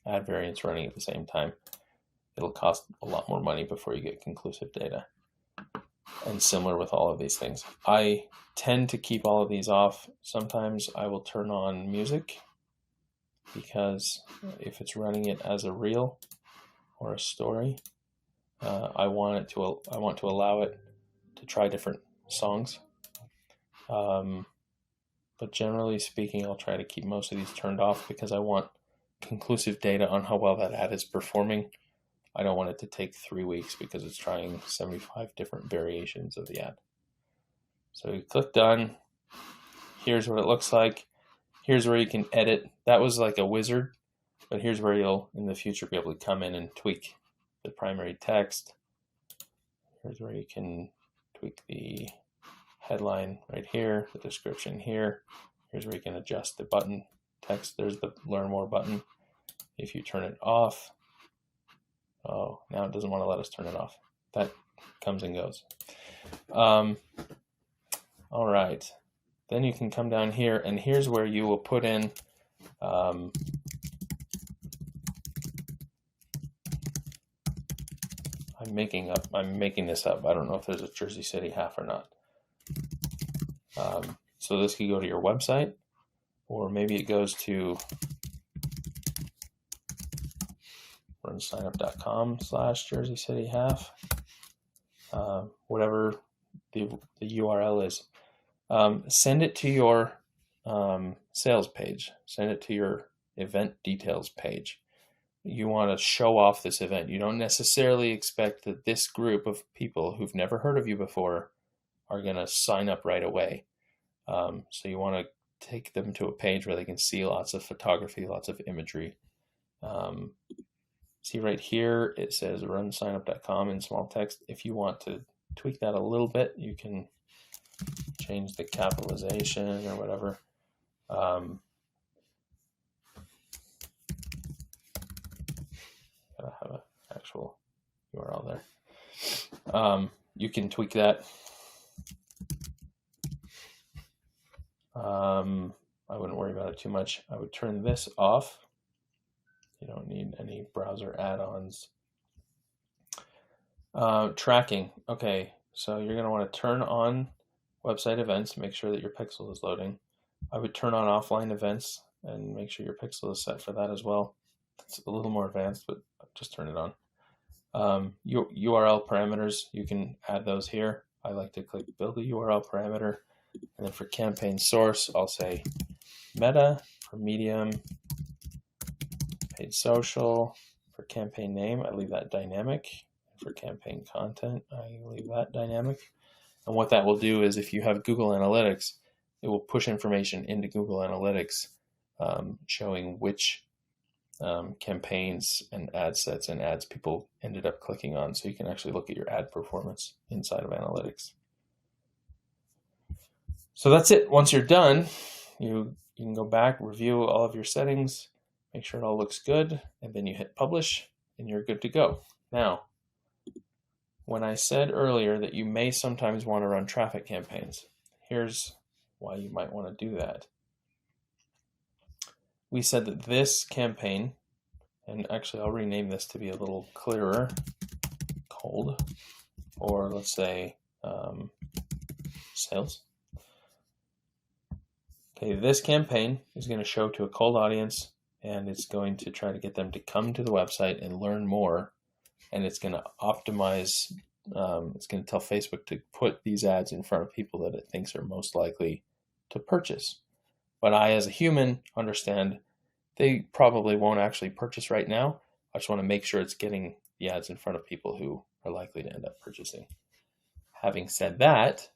ad variants running at the same time. It'll cost a lot more money before you get conclusive data. And similar with all of these things. I tend to keep all of these off. Sometimes I will turn on music, because if it's running it as a reel or a story, I want to allow it to try different songs. But generally speaking, I'll try to keep most of these turned off because I want conclusive data on how well that ad is performing. I don't want it to take 3 weeks because it's trying 75 different variations of the ad. So you click done. Here's what it looks like. Here's where you can edit. That was like a wizard, but here's where you'll in the future be able to come in and tweak the primary text. Here's where you can tweak the headline right here, the description here. Here's where you can adjust the button text. There's the learn more button. If you turn it off, oh, now it doesn't want to let us turn it off. That comes and goes. All right. Then you can come down here, and here's where you will put in I'm making this up. I don't know if there's a Jersey City half or not. So this could go to your website, or maybe it goes to runsignup.com/Jersey City half, whatever the URL is. Send it to your sales page. Send it to your event details page. You want to show off this event. You don't necessarily expect that this group of people who've never heard of you before are going to sign up right away. So you want to take them to a page where they can see lots of photography, lots of imagery. See right here, it says runsignup.com in small text. If you want to tweak that a little bit, you can change the capitalization or whatever. Gotta have an actual URL there. You can tweak that. I wouldn't worry about it too much. I would turn this off. You don't need any browser add-ons. Tracking. Okay, so you're going to want to turn on website events, make sure that your pixel is loading. I would turn on offline events and make sure your pixel is set for that as well. It's a little more advanced, but just turn it on. Your URL parameters, you can add those here. I like to click build a URL parameter. And then for campaign source, I'll say Meta. For medium, paid social. For campaign name, I leave that dynamic. For campaign content, I leave that dynamic. And what that will do is if you have Google Analytics, it will push information into Google Analytics showing which campaigns and ad sets and ads people ended up clicking on, so you can actually look at your ad performance inside of analytics. So that's it. Once you're done, you can go back, review all of your settings, make sure it all looks good, and then you hit publish, and you're good to go. Now, when I said earlier that you may sometimes want to run traffic campaigns, here's why you might want to do that. We said that this campaign, and actually I'll rename this to be a little clearer, cold, or let's say sales. Okay, this campaign is going to show to a cold audience, and it's going to try to get them to come to the website and learn more, and it's going to optimize, it's going to tell Facebook to put these ads in front of people that it thinks are most likely to purchase. But I, as a human, understand they probably won't actually purchase right now. I just want to make sure it's getting the ads in front of people who are likely to end up purchasing. Having said that,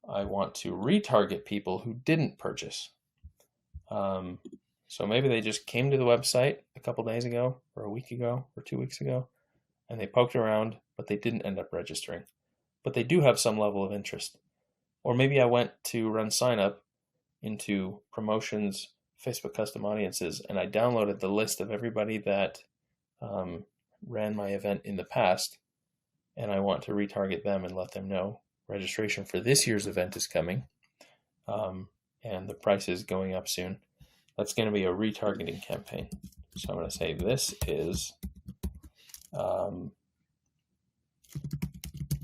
I want to retarget people who didn't purchase. So maybe they just came to the website a couple days ago, or a week ago, or 2 weeks ago, and they poked around, but they didn't end up registering. But they do have some level of interest. Or maybe I went to run sign up into promotions, Facebook custom audiences, and I downloaded the list of everybody that ran my event in the past, and I want to retarget them and let them know registration for this year's event is coming, and the price is going up soon. That's going to be a retargeting campaign. So I'm going to say this is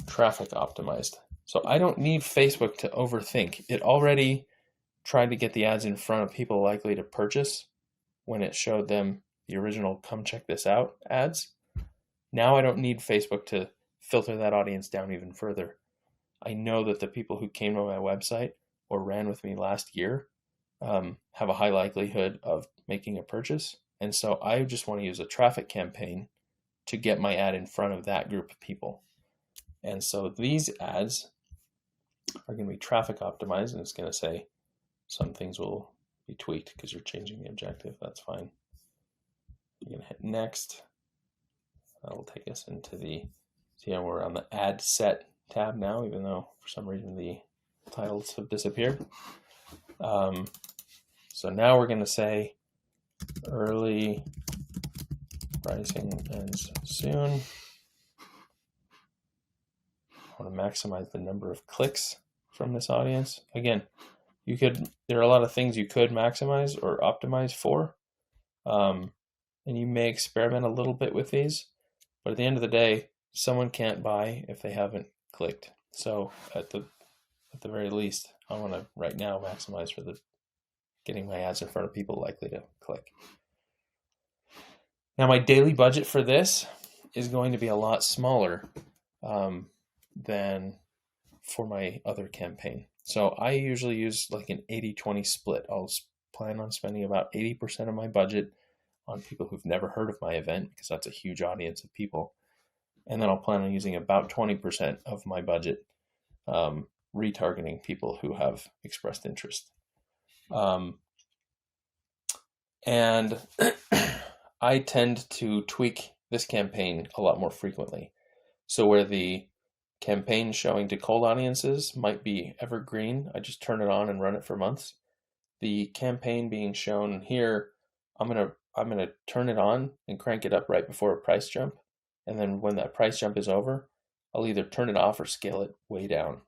traffic optimized. So I don't need Facebook to overthink. It already tried to get the ads in front of people likely to purchase when it showed them the original "come check this out" ads. Now I don't need Facebook to filter that audience down even further. I know that the people who came to my website or ran with me last year have a high likelihood of making a purchase. And so I just want to use a traffic campaign to get my ad in front of that group of people. And so these ads are going to be traffic optimized, and it's going to say some things will be tweaked because you're changing the objective. That's fine. You're going to hit next. That'll take us into we're on the ad set tab now, even though for some reason the titles have disappeared. So now we're going to say early pricing ends soon. I want to maximize the number of clicks from this audience. Again, there are a lot of things you could maximize or optimize for, and you may experiment a little bit with these, but at the end of the day, someone can't buy if they haven't clicked. So at the very least, I want to right now maximize for getting my ads in front of people likely to click. Now my daily budget for this is going to be a lot smaller than for my other campaign. So I usually use like an 80-20 split. I'll plan on spending about 80% of my budget on people who've never heard of my event, because that's a huge audience of people. And then I'll plan on using about 20% of my budget retargeting people who have expressed interest. And I tend to tweak this campaign a lot more frequently. So where the campaign showing to cold audiences might be evergreen, I just turn it on and run it for months. The campaign being shown here, I'm gonna turn it on and crank it up right before a price jump. And then when that price jump is over, I'll either turn it off or scale it way down,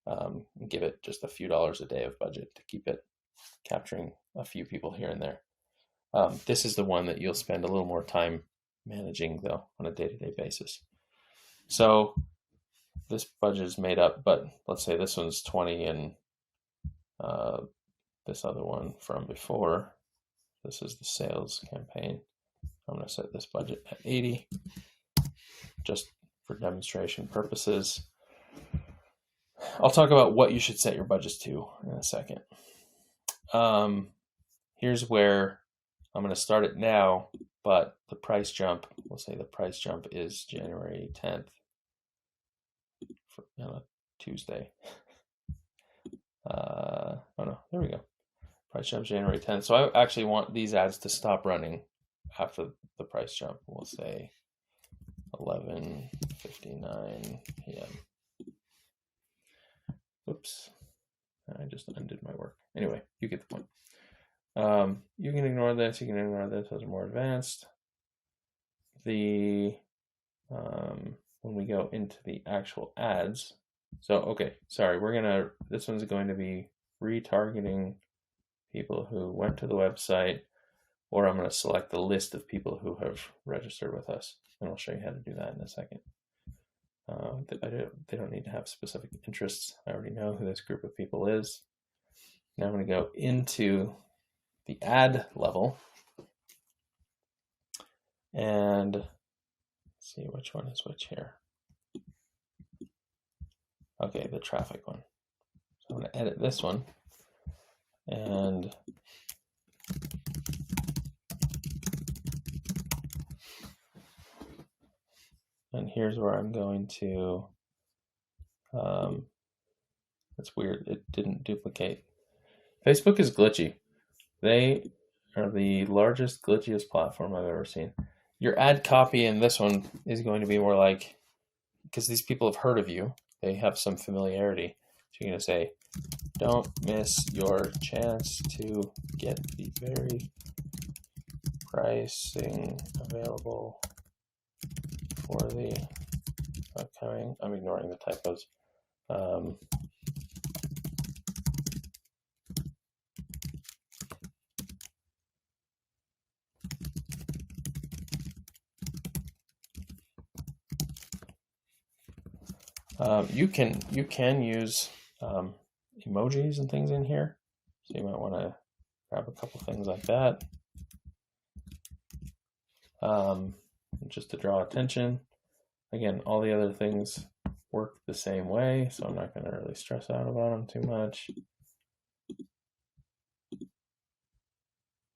and give it just a few dollars a day of budget to keep it capturing a few people here and there. This is the one that you'll spend a little more time managing, though, on a day-to-day basis. So this budget is made up, but let's say this one's 20 and this other one from before, this is the sales campaign. I'm going to set this budget at 80 just for demonstration purposes. I'll talk about what you should set your budgets to in a second. Here's where I'm going to start it now, but the price jump, we'll say the price jump is January 10th, Tuesday. Oh no, there we go. Price jump January 10th. So I actually want these ads to stop running after the price jump. We'll say 11:59 p.m. Oops, I just undid my work. Anyway, you get the point. You can ignore this. You can ignore this. Those are more advanced. When we go into the actual ads, so okay, sorry, this one's going to be retargeting people who went to the website, or I'm going to select the list of people who have registered with us, and I'll show you how to do that in a second. They don't need to have specific interests. I already know who this group of people is. Now I'm going to go into the ad level and see which one is which here. Okay, the traffic one. So I'm going to edit this one, and here's where I'm going to, that's weird, it didn't duplicate. Facebook is glitchy. They are the largest, glitchiest platform I've ever seen. Your ad copy in this one is going to be more like, because these people have heard of you, they have some familiarity. So you're going to say, don't miss your chance to get the very pricing available for the upcoming, I'm ignoring the typos. You can use emojis and things in here, so you might want to grab a couple things like that, just to draw attention. Again, all the other things work the same way, so I'm not going to really stress out about them too much.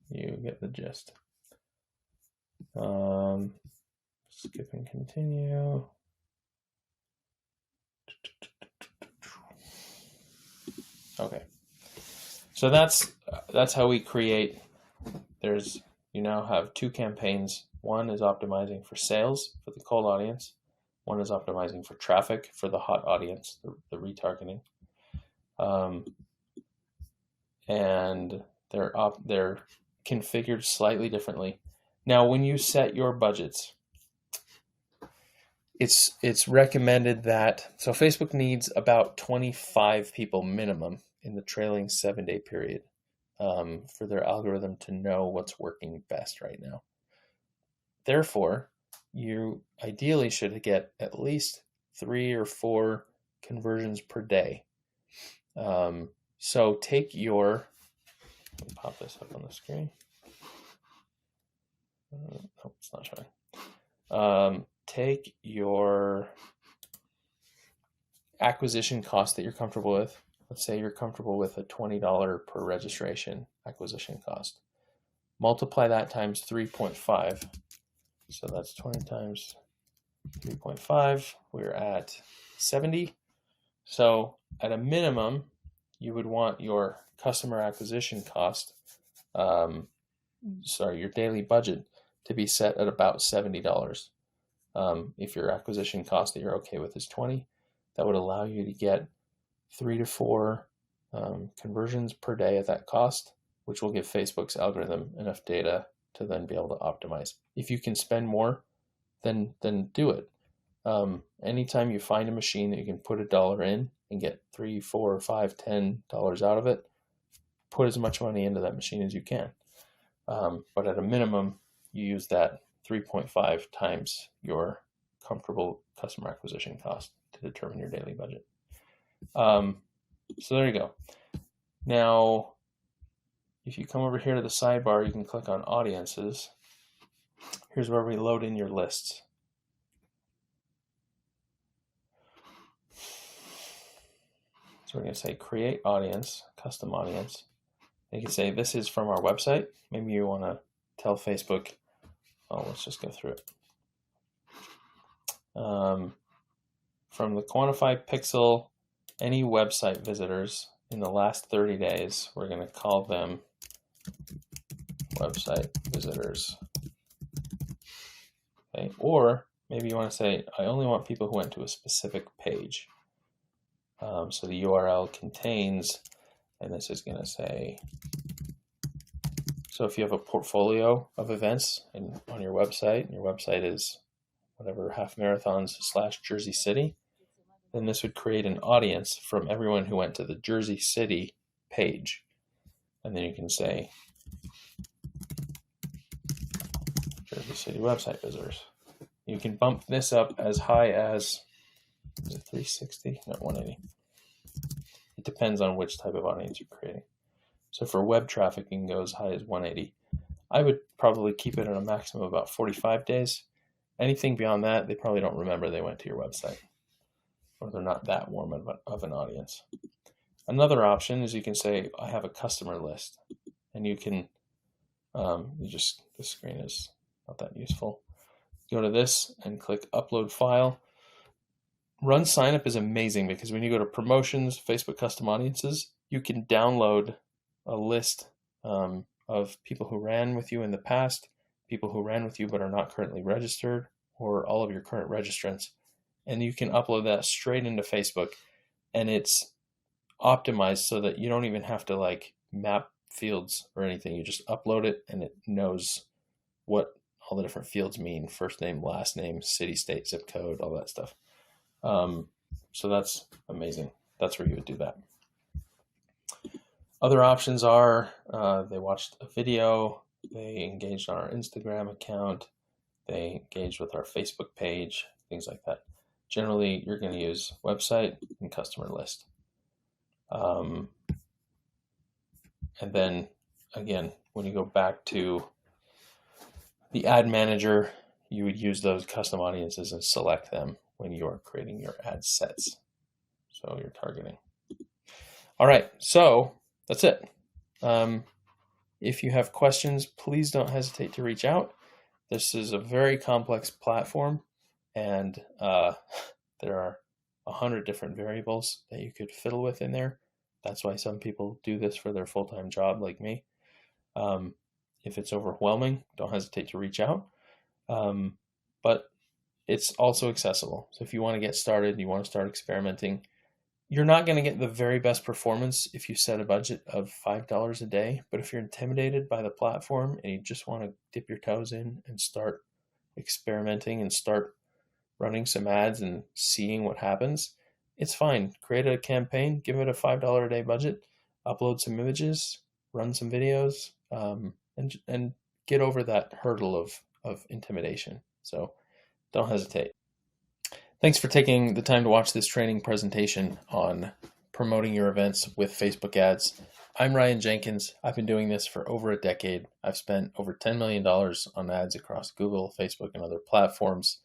You get the gist. Skip and continue. Okay, so that's how we create. You now have two campaigns. One is optimizing for sales for the cold audience. One is optimizing for traffic for the hot audience, the retargeting. And they're configured slightly differently. Now, when you set your budgets, it's recommended that, so Facebook needs about 25 people minimum in the trailing 7-day period for their algorithm to know what's working best right now. Therefore, you ideally should get at least 3 or 4 conversions per day. So take your, let me pop this up on the screen. No, it's not showing. Take your acquisition cost that you're comfortable with. Let's say you're comfortable with a $20 per registration acquisition cost. Multiply that times 3.5. So that's 20 times 3.5. We're at 70. So at a minimum, you would want your customer acquisition cost, your daily budget to be set at about $70. If your acquisition cost that you're okay with is 20, that would allow you to get 3 to 4 conversions per day at that cost, which will give Facebook's algorithm enough data to then be able to optimize. If you can spend more, then do it. Anytime you find a machine that you can put $1 in and get $3, $4, $5, $10 out of it, put as much money into that machine as you can. But at a minimum, you use that 3.5 times your comfortable customer acquisition cost to determine your daily budget. So there you go. Now, if you come over here to the sidebar, you can click on audiences. Here's where we load in your lists. So we're going to say create audience, custom audience. You can say this is from our website. Maybe you want to tell Facebook, let's just go through it. From the Qwantify Pixel, any website visitors in the last 30 days, we're going to call them website visitors. Okay? Or maybe you want to say, I only want people who went to a specific page. So the URL contains, and this is going to say, so if you have a portfolio of events on your website, and your website is whatever, half marathons / Jersey City, then this would create an audience from everyone who went to the Jersey City page. And then you can say Jersey City website visitors. You can bump this up as high as, is it 360? No, 180. It depends on which type of audience you're creating. So for web traffic, you can go as high as 180. I would probably keep it at a maximum of about 45 days. Anything beyond that, they probably don't remember they went to your website, or they're not that warm of an audience. Another option is you can say, I have a customer list, and you can, this screen is not that useful. Go to this and click upload file. Run signup is amazing because when you go to promotions, Facebook custom audiences, you can download a list of people who ran with you in the past, people who ran with you but are not currently registered, or all of your current registrants. And you can upload that straight into Facebook, and it's optimized so that you don't even have to like map fields or anything. You just upload it and it knows what all the different fields mean: first name, last name, city, state, zip code, all that stuff. So that's amazing. That's where you would do that. Other options are they watched a video, they engaged on our Instagram account, they engaged with our Facebook page, things like that. Generally, you're going to use website and customer list. And then, again, when you go back to the ad manager, you would use those custom audiences and select them when you are creating your ad sets. So you're targeting. All right, so that's it. If you have questions, please don't hesitate to reach out. This is a very complex platform, and there are 100 different variables that you could fiddle with in there. That's why some people do this for their full-time job like me. If it's overwhelming, don't hesitate to reach out. But it's also accessible. So if you want to get started, you want to start experimenting, you're not going to get the very best performance if you set a budget of $5 a day. But if you're intimidated by the platform and you just want to dip your toes in and start experimenting and start running some ads and seeing what happens, it's fine. Create a campaign, give it a $5 a day budget, upload some images, run some videos, and get over that hurdle of intimidation. So don't hesitate. Thanks for taking the time to watch this training presentation on promoting your events with Facebook ads. I'm Ryan Jenkins. I've been doing this for over a decade. I've spent over $10 million on ads across Google, Facebook, and other platforms.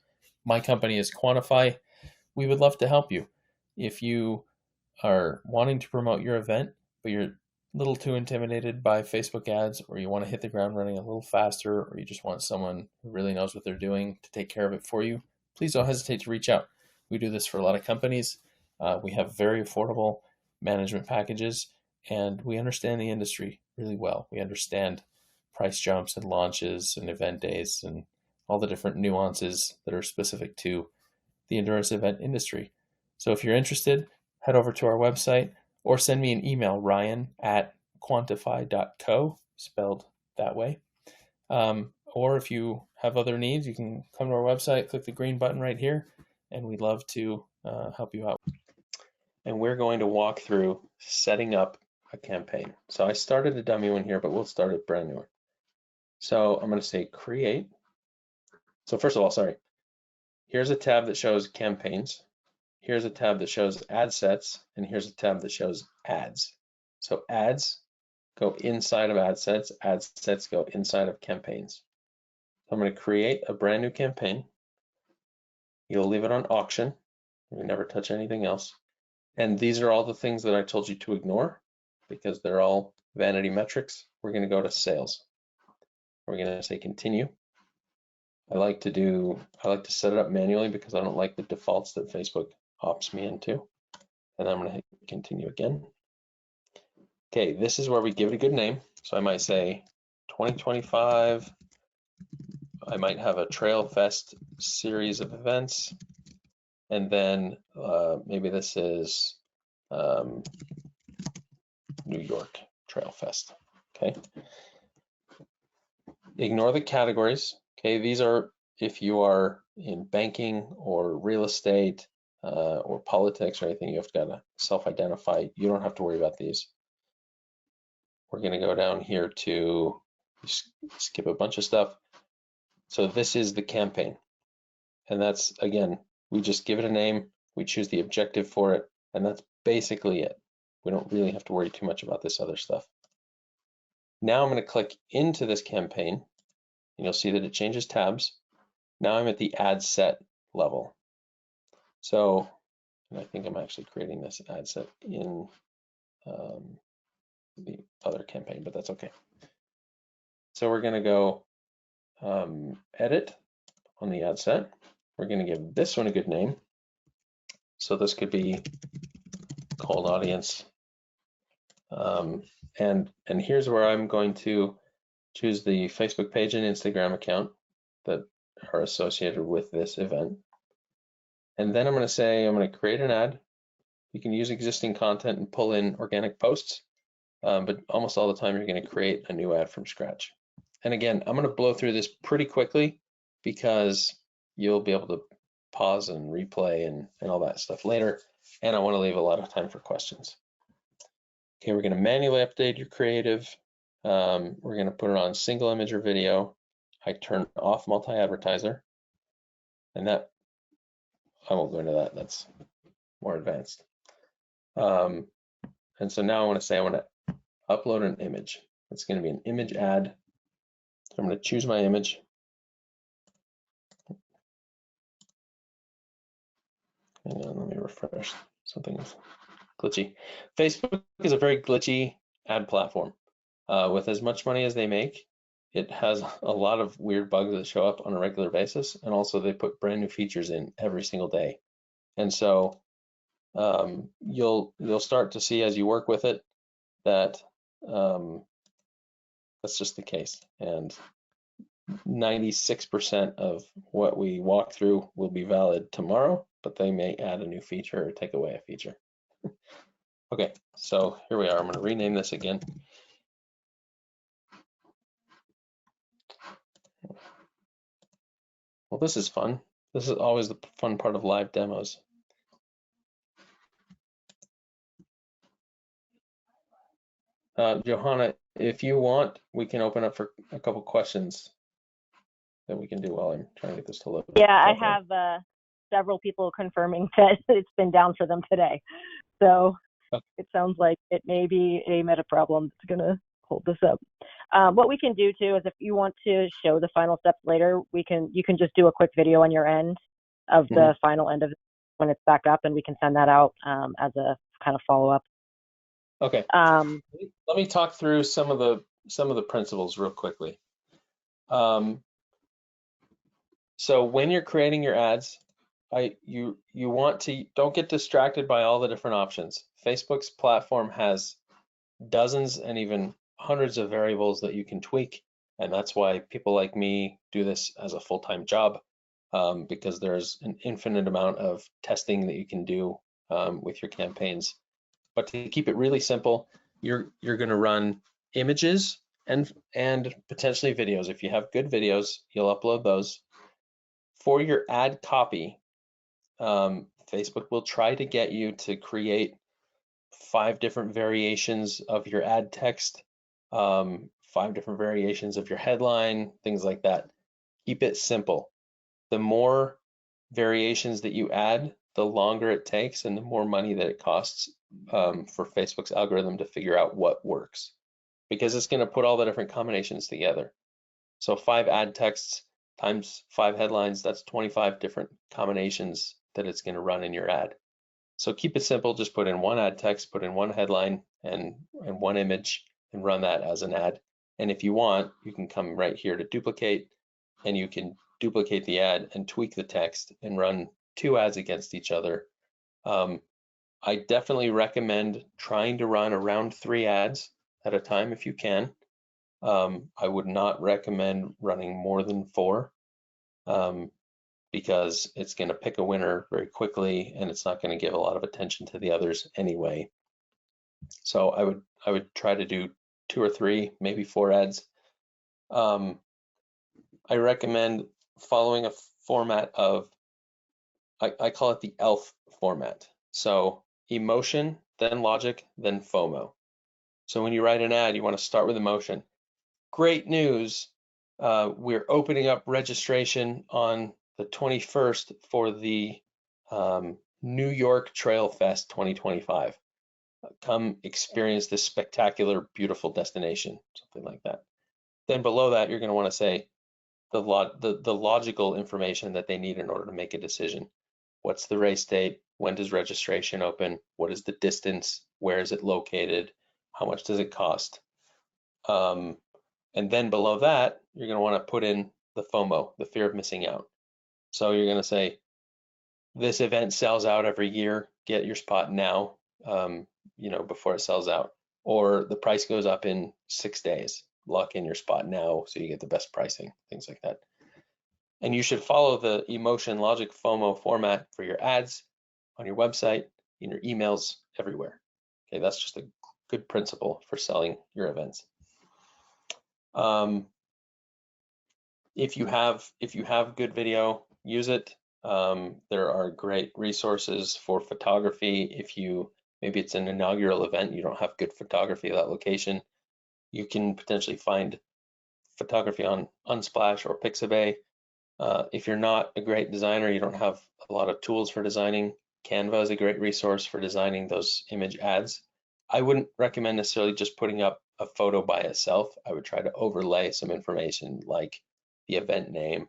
My company is Qwantify. We would love to help you. If you are wanting to promote your event, but you're a little too intimidated by Facebook ads, or you want to hit the ground running a little faster, or you just want someone who really knows what they're doing to take care of it for you, please don't hesitate to reach out. We do this for a lot of companies. We have very affordable management packages, and we understand the industry really well. We understand price jumps and launches and event days and all the different nuances that are specific to the endurance event industry. So if you're interested, head over to our website or send me an email, ryan@qwantify.co, spelled that way. Or if you have other needs, you can come to our website, click the green button right here, and we'd love to help you out. And we're going to walk through setting up a campaign. So I started a dummy one here, but we'll start a brand new one. So I'm going to say create. So first of all, here's a tab that shows campaigns. Here's a tab that shows ad sets, and here's a tab that shows ads. So ads go inside of ad sets go inside of campaigns. So I'm going to create a brand new campaign. You'll leave it on auction. You never touch anything else. And these are all the things that I told you to ignore because they're all vanity metrics. We're going to go to sales. We're going to say continue. I like to set it up manually because I don't like the defaults that Facebook opts me into. And I'm going to hit continue again. Okay, this is where we give it a good name. So I might say 2025. I might have a Trail Fest series of events. And then maybe this is New York Trail Fest. Okay. Ignore the categories. Okay, these are if you are in banking or real estate or politics or anything, you've got to self-identify. You don't have to worry about these. We're going to go down here to skip a bunch of stuff. So this is the campaign. And that's, again, we just give it a name, we choose the objective for it, and that's basically it. We don't really have to worry too much about this other stuff. Now I'm going to click into this campaign, and you'll see that it changes tabs. Now I'm at the ad set level. So, and I think I'm actually creating this ad set in the other campaign, but that's okay. So we're going to go edit on the ad set. We're going to give this one a good name. So this could be cold audience. And here's where I'm going to choose the Facebook page and Instagram account that are associated with this event. And then I'm going to say I'm going to create an ad. You can use existing content and pull in organic posts, but almost all the time you're going to create a new ad from scratch. And again, I'm going to blow through this pretty quickly because you'll be able to pause and replay and all that stuff later. And I want to leave a lot of time for questions. Okay, we're going to manually update your creative. We're going to put it on single image or video. I turn off multi-advertiser, and that, I won't go into that, that's more advanced. And so now I want to say I want to upload an image. It's going to be an image ad. So I'm going to choose my image. Hang on, let me refresh. Something's glitchy. Facebook is a very glitchy ad platform. With as much money as they make, it has a lot of weird bugs that show up on a regular basis, and also they put brand new features in every single day. And so you'll start to see as you work with it that that's just the case. And 96% of what we walk through will be valid tomorrow, but they may add a new feature or take away a feature. Okay, so here we are. I'm going to rename this again. Well, this is fun. This is always the fun part of live demos. Johanna, if you want, we can open up for a couple questions that we can do while I'm trying to get this to load. Yeah, I have several people confirming that it's been down for them today. So okay. It sounds like it may be a meta problem that's going to hold this up. What we can do too is if you want to show the final steps later, you can just do a quick video on your end of the final end of it when it's back up, and we can send that out as a kind of follow-up. Okay. Let me talk through some of the principles real quickly. So when you're creating your ads, you want to don't get distracted by all the different options. Facebook's platform has dozens and even hundreds of variables that you can tweak, and that's why people like me do this as a full-time job, because there's an infinite amount of testing that you can do with your campaigns. But to keep it really simple, you're going to run images and potentially videos. If you have good videos, you'll upload those. For your ad copy, Facebook will try to get you to create 5 different variations of your ad text, 5 different variations of your headline, things like that. Keep it simple. The more variations that you add, the longer it takes and the more money that it costs for Facebook's algorithm to figure out what works, because it's going to put all the different combinations together. So 5 ad texts times 5 headlines, that's 25 different combinations that it's going to run in your ad. So keep it simple, just put in 1 ad text, put in 1 headline and 1 image and run that as an ad. And if you want, you can come right here to duplicate, and you can duplicate the ad and tweak the text and run 2 ads against each other. I definitely recommend trying to run around 3 ads at a time if you can. I would not recommend running more than 4 because it's going to pick a winner very quickly and it's not going to give a lot of attention to the others anyway. So I would try to do 2 or 3, maybe 4 ads. I recommend following a format of, I call it the ELF format. So emotion, then logic, then FOMO. So when you write an ad, you want to start with emotion. Great news, we're opening up registration on the 21st for the New York Trail Fest 2025. Come experience this spectacular, beautiful destination, something like that. Then below that, you're going to want to say the logical information that they need in order to make a decision. What's the race date? When does registration open? What is the distance? Where is it located? How much does it cost? And then below that, you're going to want to put in the FOMO, the fear of missing out. So you're going to say, this event sells out every year. Get your spot now, before it sells out. Or the price goes up in 6 days. Lock in your spot now so you get the best pricing, things like that. And you should follow the emotion, logic, FOMO format for your ads on your website, in your emails, everywhere. Okay, that's just a good principle for selling your events. If you have good video, use it. There are great resources for photography. If maybe it's an inaugural event, you don't have good photography at that location, you can potentially find photography on Unsplash or Pixabay. If you're not a great designer, you don't have a lot of tools for designing, Canva is a great resource for designing those image ads. I wouldn't recommend necessarily just putting up a photo by itself. I would try to overlay some information like the event name,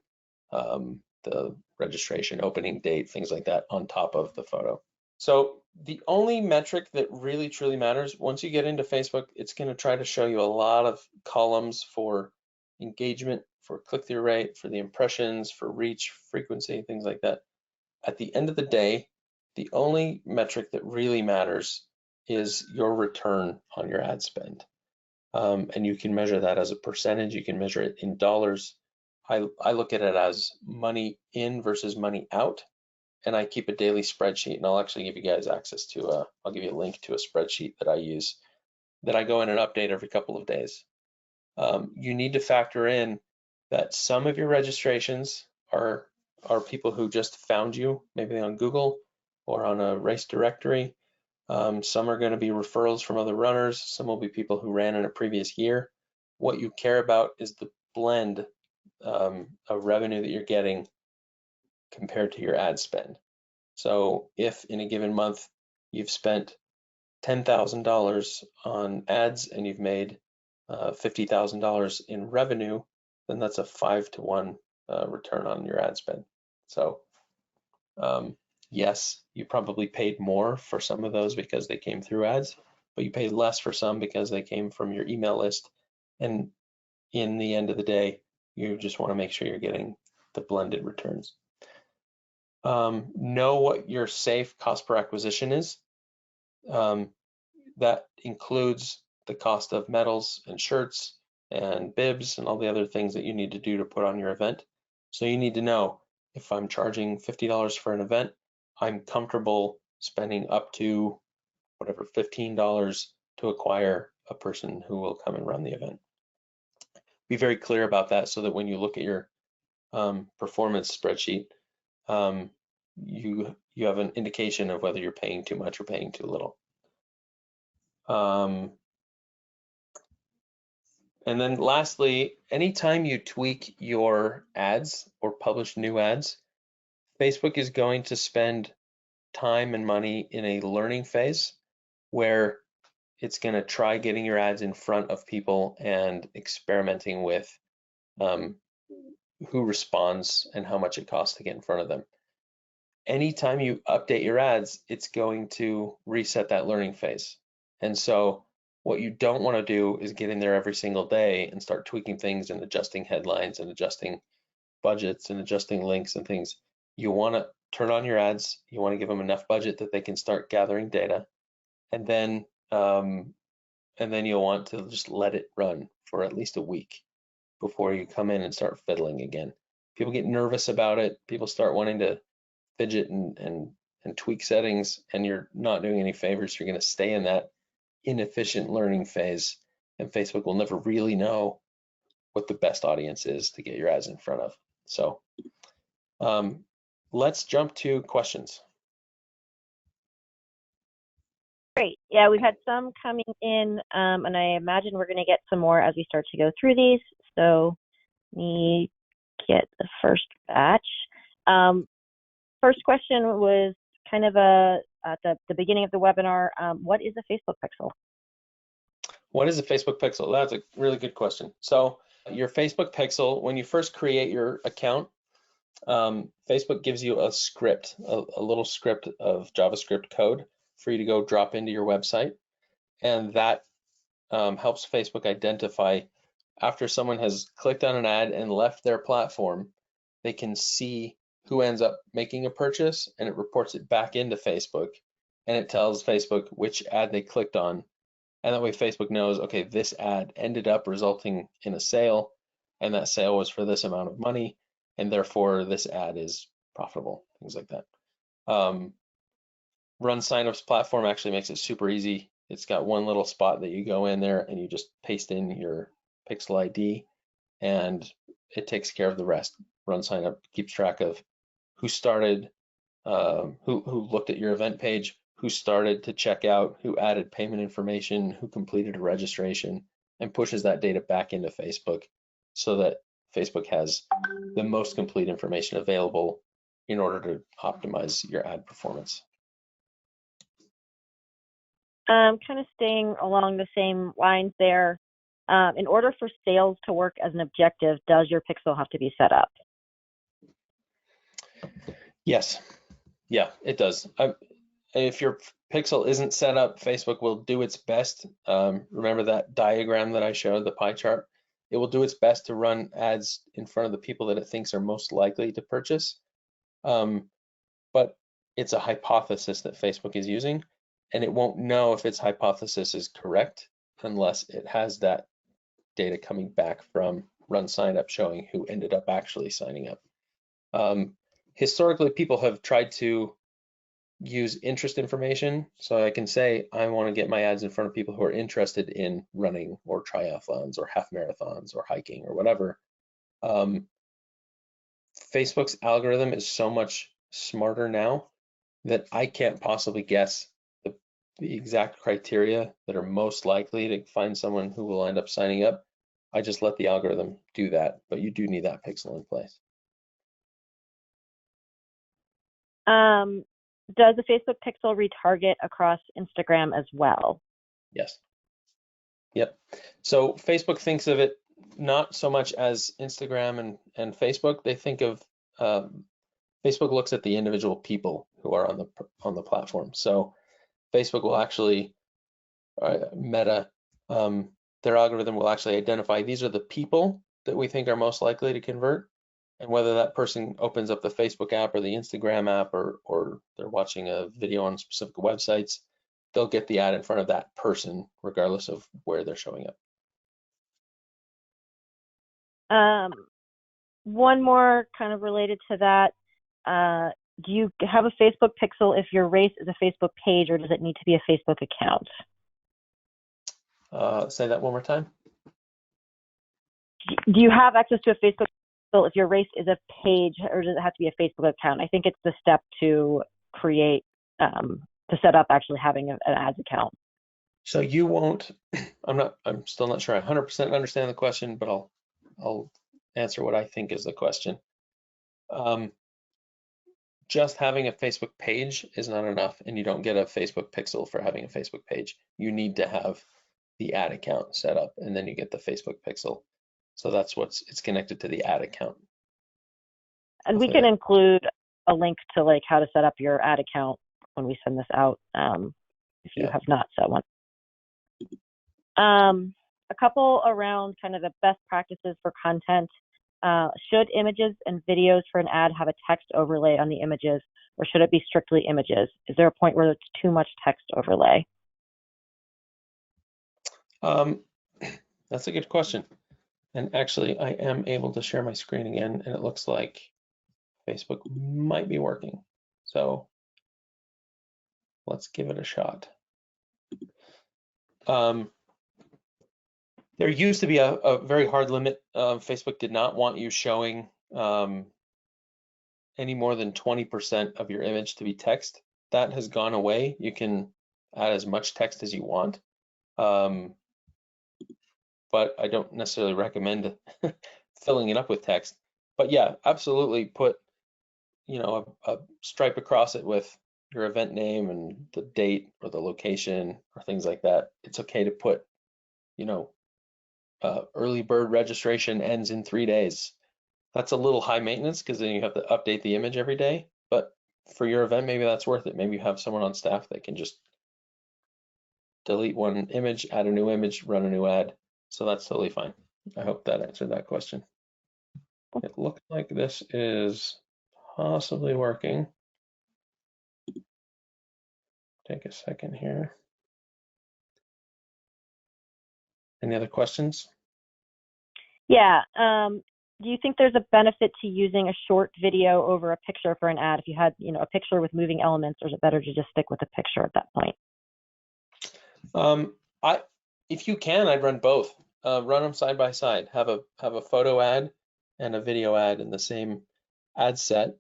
the registration opening date, things like that on top of the photo. So the only metric that really truly matters, once you get into Facebook, it's going to try to show you a lot of columns for engagement, for click-through rate, for the impressions, for reach, frequency, things like that. At the end of the day, the only metric that really matters is your return on your ad spend. And you can measure that as a percentage, you can measure it in dollars. I look at it as money in versus money out, and I keep a daily spreadsheet, and I'll actually give you guys access to I'll give you a link to a spreadsheet that I use that I go in and update every couple of days. You need to factor in that some of your registrations are people who just found you, maybe on Google or on a race directory. Some are going to be referrals from other runners. Some will be people who ran in a previous year. What you care about is the blend of revenue that you're getting compared to your ad spend. So if in a given month you've spent $10,000 on ads and you've made $50,000 in revenue, then that's a 5-to-1 return on your ad spend. So yes, you probably paid more for some of those because they came through ads, but you paid less for some because they came from your email list. And in the end of the day, you just want to make sure you're getting the blended returns. Know what your safe cost per acquisition is. That includes the cost of medals and shirts and bibs and all the other things that you need to do to put on your event. So you need to know, if I'm charging $50 for an event, I'm comfortable spending up to whatever, $15 to acquire a person who will come and run the event. Be very clear about that so that when you look at your performance spreadsheet, you have an indication of whether you're paying too much or paying too little. And then lastly, anytime you tweak your ads or publish new ads, Facebook is going to spend time and money in a learning phase where it's going to try getting your ads in front of people and experimenting with who responds and how much it costs to get in front of them. Anytime you update your ads, it's going to reset that learning phase. And so what you don't want to do is get in there every single day and start tweaking things and adjusting headlines and adjusting budgets and adjusting links and things. You want to turn on your ads. You want to give them enough budget that they can start gathering data, and then you'll want to just let it run for at least a week before you come in and start fiddling again. People get nervous about it. People start wanting to fidget and tweak settings, and you're not doing any favors. You're going to stay in that inefficient learning phase, and Facebook will never really know what the best audience is to get your ads in front of. So let's jump to questions. Great. Yeah, we've had some coming in, and I imagine we're going to get some more as we start to go through these. So let me get the first batch. First question was kind of at the beginning of the webinar. What is a Facebook pixel? What is a Facebook pixel? That's a really good question. So your Facebook pixel, when you first create your account, Facebook gives you a script, a little script of JavaScript code for you to go drop into your website. And that helps Facebook identify after someone has clicked on an ad and left their platform, they can see who ends up making a purchase, and it reports it back into Facebook, and it tells Facebook which ad they clicked on. And that way Facebook knows, okay, this ad ended up resulting in a sale, and that sale was for this amount of money, and therefore this ad is profitable, things like that. Run Signups platform actually makes it super easy. It's got one little spot that you go in there and you just paste in your pixel ID, and it takes care of the rest. Run Signup keeps track of who started, who looked at your event page, who started to check out, who added payment information, who completed a registration, and pushes that data back into Facebook so that Facebook has the most complete information available in order to optimize your ad performance. Kind of staying along the same lines there. In order for sales to work as an objective, does your pixel have to be set up? Yes. Yeah, it does. If your pixel isn't set up, Facebook will do its best. Remember that diagram that I showed, the pie chart? It will do its best to run ads in front of the people that it thinks are most likely to purchase. But it's a hypothesis that Facebook is using, and it won't know if its hypothesis is correct unless it has that data coming back from Run Signup showing who ended up actually signing up. Historically, people have tried to use interest information. So I can say, I want to get my ads in front of people who are interested in running or triathlons or half marathons or hiking or whatever. Facebook's algorithm is so much smarter now that I can't possibly guess the exact criteria that are most likely to find someone who will end up signing up. I just let the algorithm do that, but you do need that pixel in place. Does the Facebook pixel retarget across Instagram as well? Yes. Yep. So Facebook thinks of it not so much as Instagram and Facebook. They think of Facebook looks at the individual people who are on the platform. So Facebook will actually Meta, their algorithm will actually identify these are the people that we think are most likely to convert, and whether that person opens up the Facebook app or the Instagram app or they're watching a video on specific websites, they'll get the ad in front of that person regardless of where they're showing up. One more kind of related to that. Do you have a Facebook pixel if your race is a Facebook page, or does it need to be a Facebook account? Say that one more time. Do you have access to a Facebook pixel if your race is a page, or does it have to be a Facebook account? I think it's the step to create, to set up actually having an ads account. So you won't, I'm still not sure I 100% understand the question, but I'll answer what I think is the question. Just having a Facebook page is not enough, and you don't get a Facebook pixel for having a Facebook page. You need to have the ad account set up, and then you get the Facebook pixel. So that's it's connected to the ad account. And we can include a link to like how to set up your ad account when we send this out, if you have not set one. A couple around kind of the best practices for content. Should images and videos for an ad have a text overlay on the images, or should it be strictly images? Is there a point where it's too much text overlay? That's a good question. And actually, I am able to share my screen again, and it looks like Facebook might be working. So let's give it a shot. There used to be a very hard limit. Facebook did not want you showing any more than 20% of your image to be text. That has gone away. You can add as much text as you want. But I don't necessarily recommend filling it up with text. But yeah, absolutely put, a stripe across it with your event name and the date or the location or things like that. It's okay to put, early bird registration ends in 3 days. That's a little high maintenance because then you have to update the image every day. But for your event, maybe that's worth it. Maybe you have someone on staff that can just delete one image, add a new image, run a new ad. So that's totally fine. I hope that answered that question. It looks like this is possibly working. Take a second here. Any other questions? Yeah. Do you think there's a benefit to using a short video over a picture for an ad? If you had, a picture with moving elements, or is it better to just stick with a picture at that point? If you can, I'd run both. Run them side by side. Have a photo ad and a video ad in the same ad set,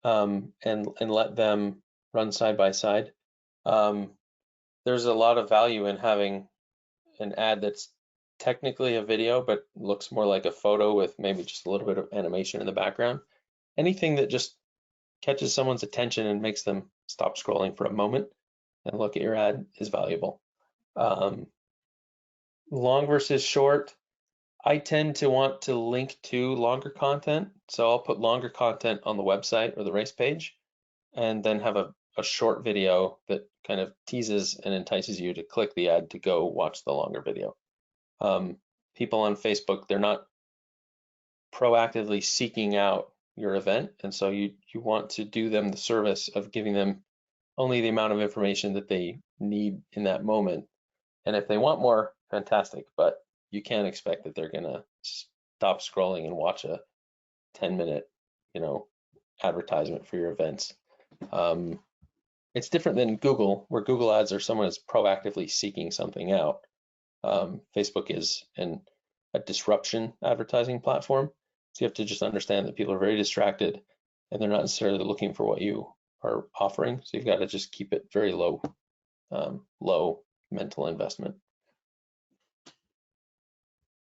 and let them run side by side. There's a lot of value in having an ad that's technically a video but looks more like a photo with maybe just a little bit of animation in the background. Anything that just catches someone's attention and makes them stop scrolling for a moment and look at your ad is valuable. Long versus short, I tend to want to link to longer content. So I'll put longer content on the website or the race page, and then have a short video that kind of teases and entices you to click the ad to go watch the longer video. People on Facebook, they're not proactively seeking out your event, and so you want to do them the service of giving them only the amount of information that they need in that moment. And if they want more, fantastic, but you can't expect that they're gonna stop scrolling and watch a 10-minute, advertisement for your events. It's different than Google, where Google ads are someone is proactively seeking something out. Facebook is a disruption advertising platform. So you have to just understand that people are very distracted and they're not necessarily looking for what you are offering. So you've got to just keep it very low, low mental investment.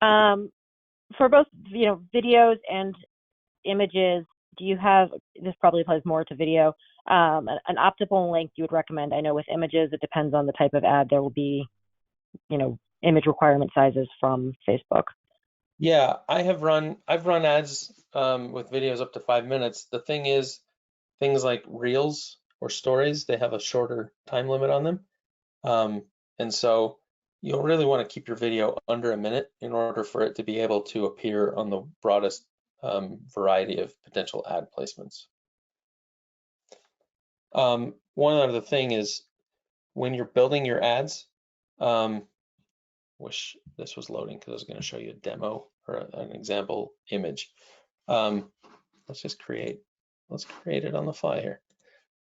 For both, videos and images, do you have, this probably applies more to video, an optimal length you would recommend? I know with images, it depends on the type of ad. There will be, image requirement sizes from Facebook. Yeah, I've run ads with videos up to 5 minutes. The thing is, things like Reels or Stories, they have a shorter time limit on them. And so you'll really want to keep your video under a minute in order for it to be able to appear on the broadest variety of potential ad placements. One other thing is when you're building your ads, wish this was loading because I was going to show you a demo or an example image. Let's create it on the fly here.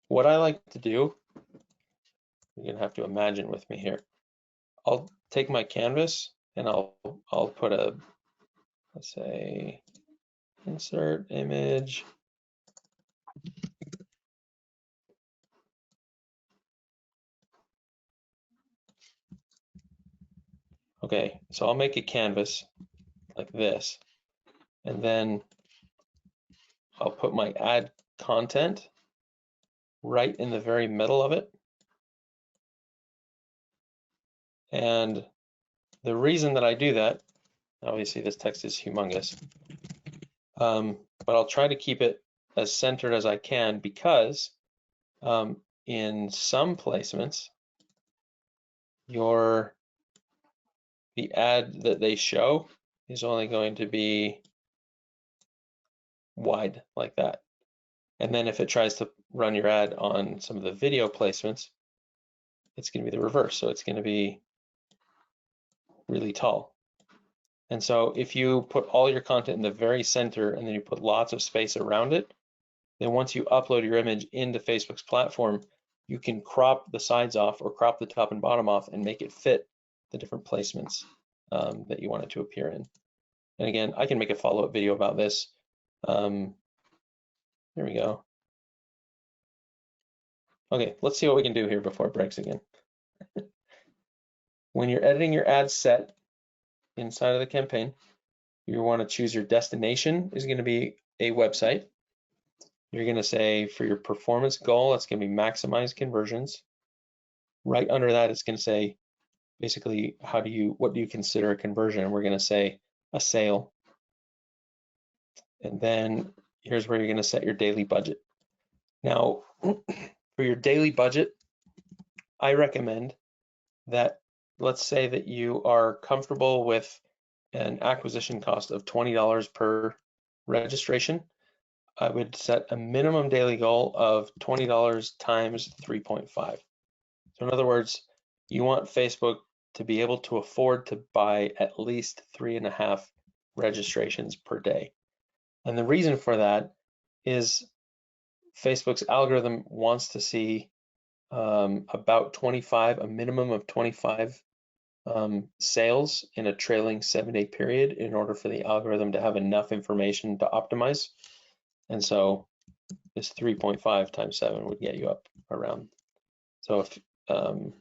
What I like to do, you're gonna have to imagine with me here. I'll take my canvas and I'll put let's say, insert image. Okay, so I'll make a canvas like this, and then I'll put my ad content right in the very middle of it. And the reason that I do that, obviously this text is humongous, but I'll try to keep it as centered as I can because in some placements, the ad that they show is only going to be wide like that. And then if it tries to run your ad on some of the video placements, it's going to be the reverse. So it's going to be really tall. And so if you put all your content in the very center and then you put lots of space around it, then once you upload your image into Facebook's platform, you can crop the sides off or crop the top and bottom off and make it fit the different placements that you want it to appear in. And again, I can make a follow-up video about this. There we go. Okay, let's see what we can do here before it breaks again. When you're editing your ad set inside of the campaign, you want to choose your destination is going to be a website. You're going to say for your performance goal, it's going to be maximize conversions. Right under that, it's going to say basically what do you consider a conversion? And we're going to say a sale. And then here's where you're going to set your daily budget. Now, for your daily budget, I recommend that, let's say that you are comfortable with an acquisition cost of $20 per registration. I would set a minimum daily goal of $20 times 3.5. So in other words, you want Facebook to be able to afford to buy at least 3.5 registrations per day. And the reason for that is Facebook's algorithm wants to see about a minimum of 25 sales in a trailing 7-day period in order for the algorithm to have enough information to optimize. And so this 3.5 times 7 would get you up around. So if, let's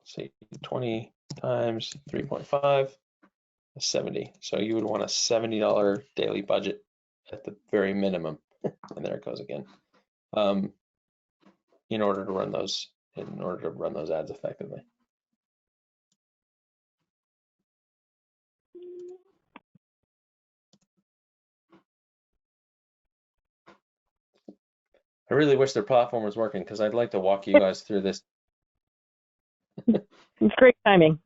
see, 20 times 3.5 is 70. So you would want a $70 daily budget at the very minimum. And there it goes again. In order to run those ads effectively. I really wish their platform was working because I'd like to walk you guys through this. It's great timing.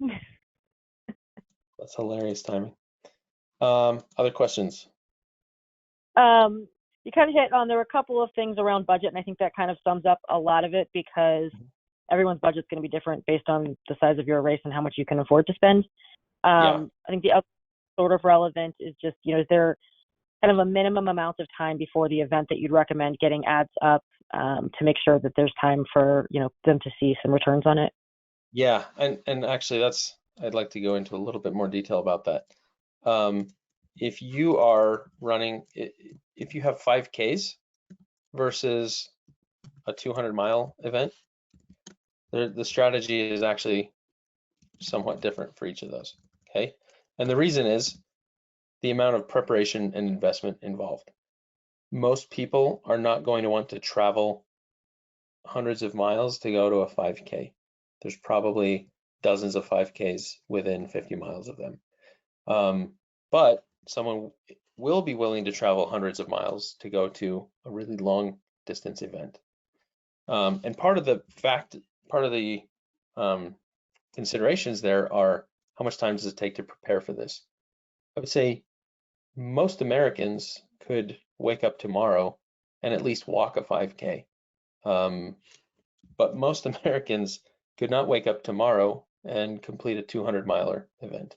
That's hilarious timing. Other questions? You kind of hit on, there were a couple of things around budget, and I think that kind of sums up a lot of it because everyone's budget's going to be different based on the size of your race and how much you can afford to spend. Yeah. I think the other sort of relevant is just, is there kind of a minimum amount of time before the event that you'd recommend getting ads up to make sure that there's time for, them to see some returns on it? Yeah, and actually I'd like to go into a little bit more detail about that. If you are running, if you have 5Ks versus a 200-mile event, the strategy is actually somewhat different for each of those, okay? And the reason is the amount of preparation and investment involved. Most people are not going to want to travel hundreds of miles to go to a 5K. There's probably dozens of 5Ks within 50 miles of them. But someone will be willing to travel hundreds of miles to go to a really long distance event. And part of the considerations there are how much time does it take to prepare for this? I would say most Americans could wake up tomorrow and at least walk a 5K. But most Americans could not wake up tomorrow and complete a 200-miler event.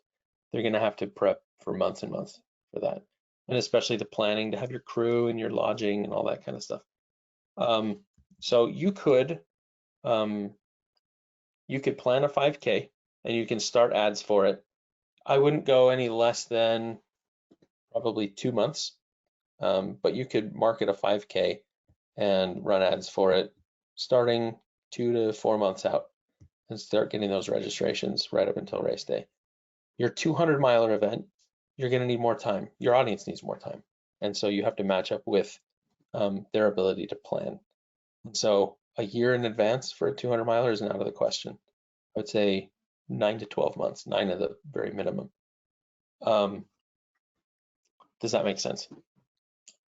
They're going to have to prep for months and months for that. And especially the planning to have your crew and your lodging and all that kind of stuff. So you could plan a 5K and you can start ads for it. I wouldn't go any less than probably 2 months, but you could market a 5K and run ads for it starting 2 to 4 months out and start getting those registrations right up until race day. Your 200-miler event, you're going to need more time. Your audience needs more time. And so you have to match up with their ability to plan. And so a year in advance for a 200-miler isn't out of the question. I would say 9 to 12 months, 9 at the very minimum. Does that make sense?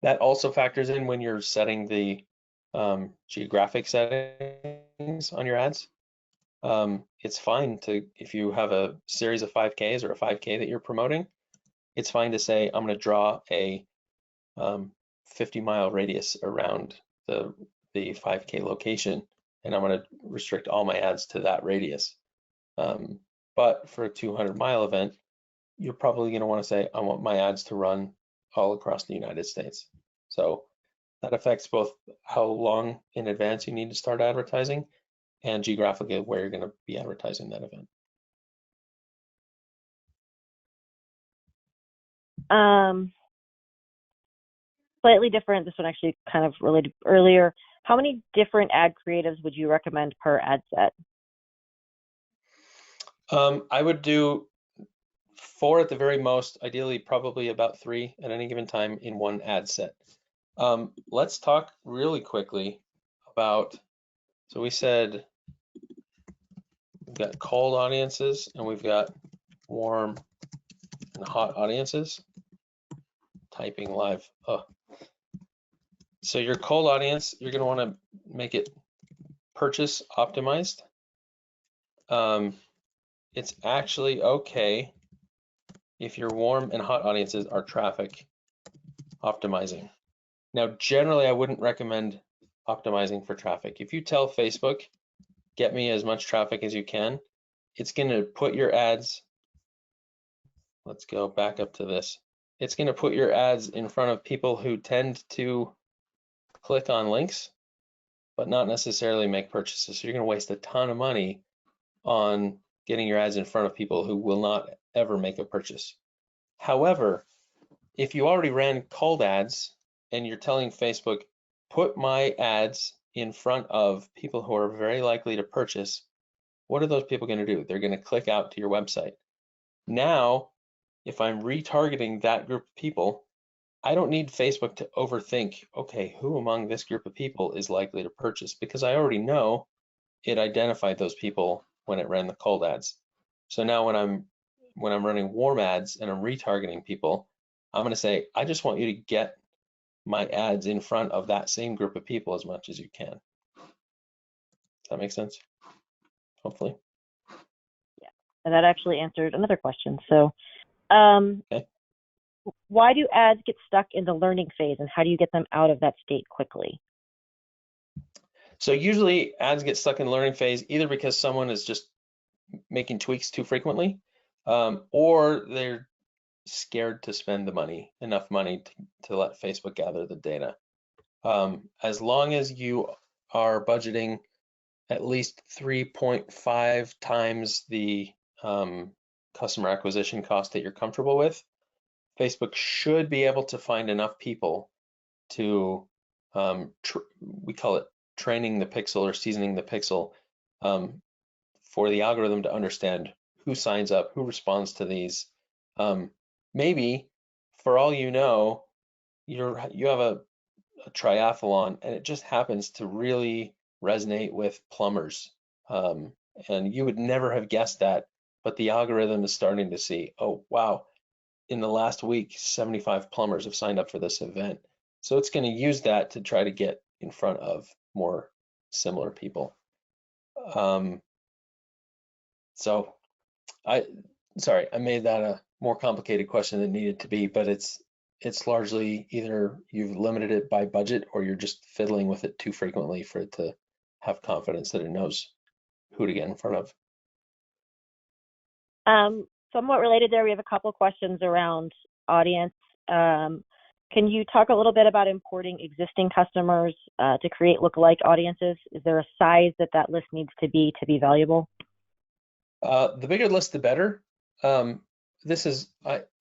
That also factors in when you're setting the geographic settings on your ads. It's fine if you have a series of 5Ks or a 5K that you're promoting, it's fine to say, I'm going to draw a 50-mile radius around the 5K location, and I'm going to restrict all my ads to that radius. But for a 200-mile event, you're probably going to want to say, I want my ads to run all across the United States. So that affects both how long in advance you need to start advertising and geographically where you're going to be advertising that event. Slightly different. This one actually kind of related earlier. How many different ad creatives would you recommend per ad set? I would do 4 at the very most, ideally probably about 3 at any given time in one ad set. Let's talk really quickly about, so we said we've got cold audiences and we've got warm and hot audiences. Typing live. Oh. So your cold audience, you're going to want to make it purchase optimized. It's actually okay if your warm and hot audiences are traffic optimizing. Now, generally, I wouldn't recommend optimizing for traffic. If you tell Facebook, get me as much traffic as you can, it's going to put your ads, let's go back up to this. It's going to put your ads in front of people who tend to click on links, but not necessarily make purchases. So you're going to waste a ton of money on getting your ads in front of people who will not ever make a purchase. However, if you already ran cold ads and you're telling Facebook, put my ads in front of people who are very likely to purchase, what are those people going to do? They're going to click out to your website. Now, if I'm retargeting that group of people, I don't need Facebook to overthink, okay, who among this group of people is likely to purchase? Because I already know it identified those people when it ran the cold ads. So now when I'm running warm ads and I'm retargeting people, I'm going to say, I just want you to get my ads in front of that same group of people as much as you can. Does that make sense? Hopefully. Yeah, and that actually answered another question. So, okay. Why do ads get stuck in the learning phase, and how do you get them out of that state quickly? So usually ads get stuck in the learning phase either because someone is just making tweaks too frequently, or they're scared to spend the money, enough money to let Facebook gather the data. As long as you are budgeting at least 3.5 times the customer acquisition cost that you're comfortable with, Facebook should be able to find enough people to, we call it training the pixel or seasoning the pixel, for the algorithm to understand who signs up, who responds to these. Maybe, for all you know, you have a triathlon and it just happens to really resonate with plumbers. And you would never have guessed that, but the algorithm is starting to see, oh, wow, in the last week, 75 plumbers have signed up for this event. So it's going to use that to try to get in front of more similar people. So sorry, I made that a more complicated question than it needed to be, but it's largely either you've limited it by budget or you're just fiddling with it too frequently for it to have confidence that it knows who to get in front of. Somewhat related there, we have a couple questions around audience. Can you talk a little bit about importing existing customers to create lookalike audiences? Is there a size that list needs to be valuable? The bigger the list, the better. I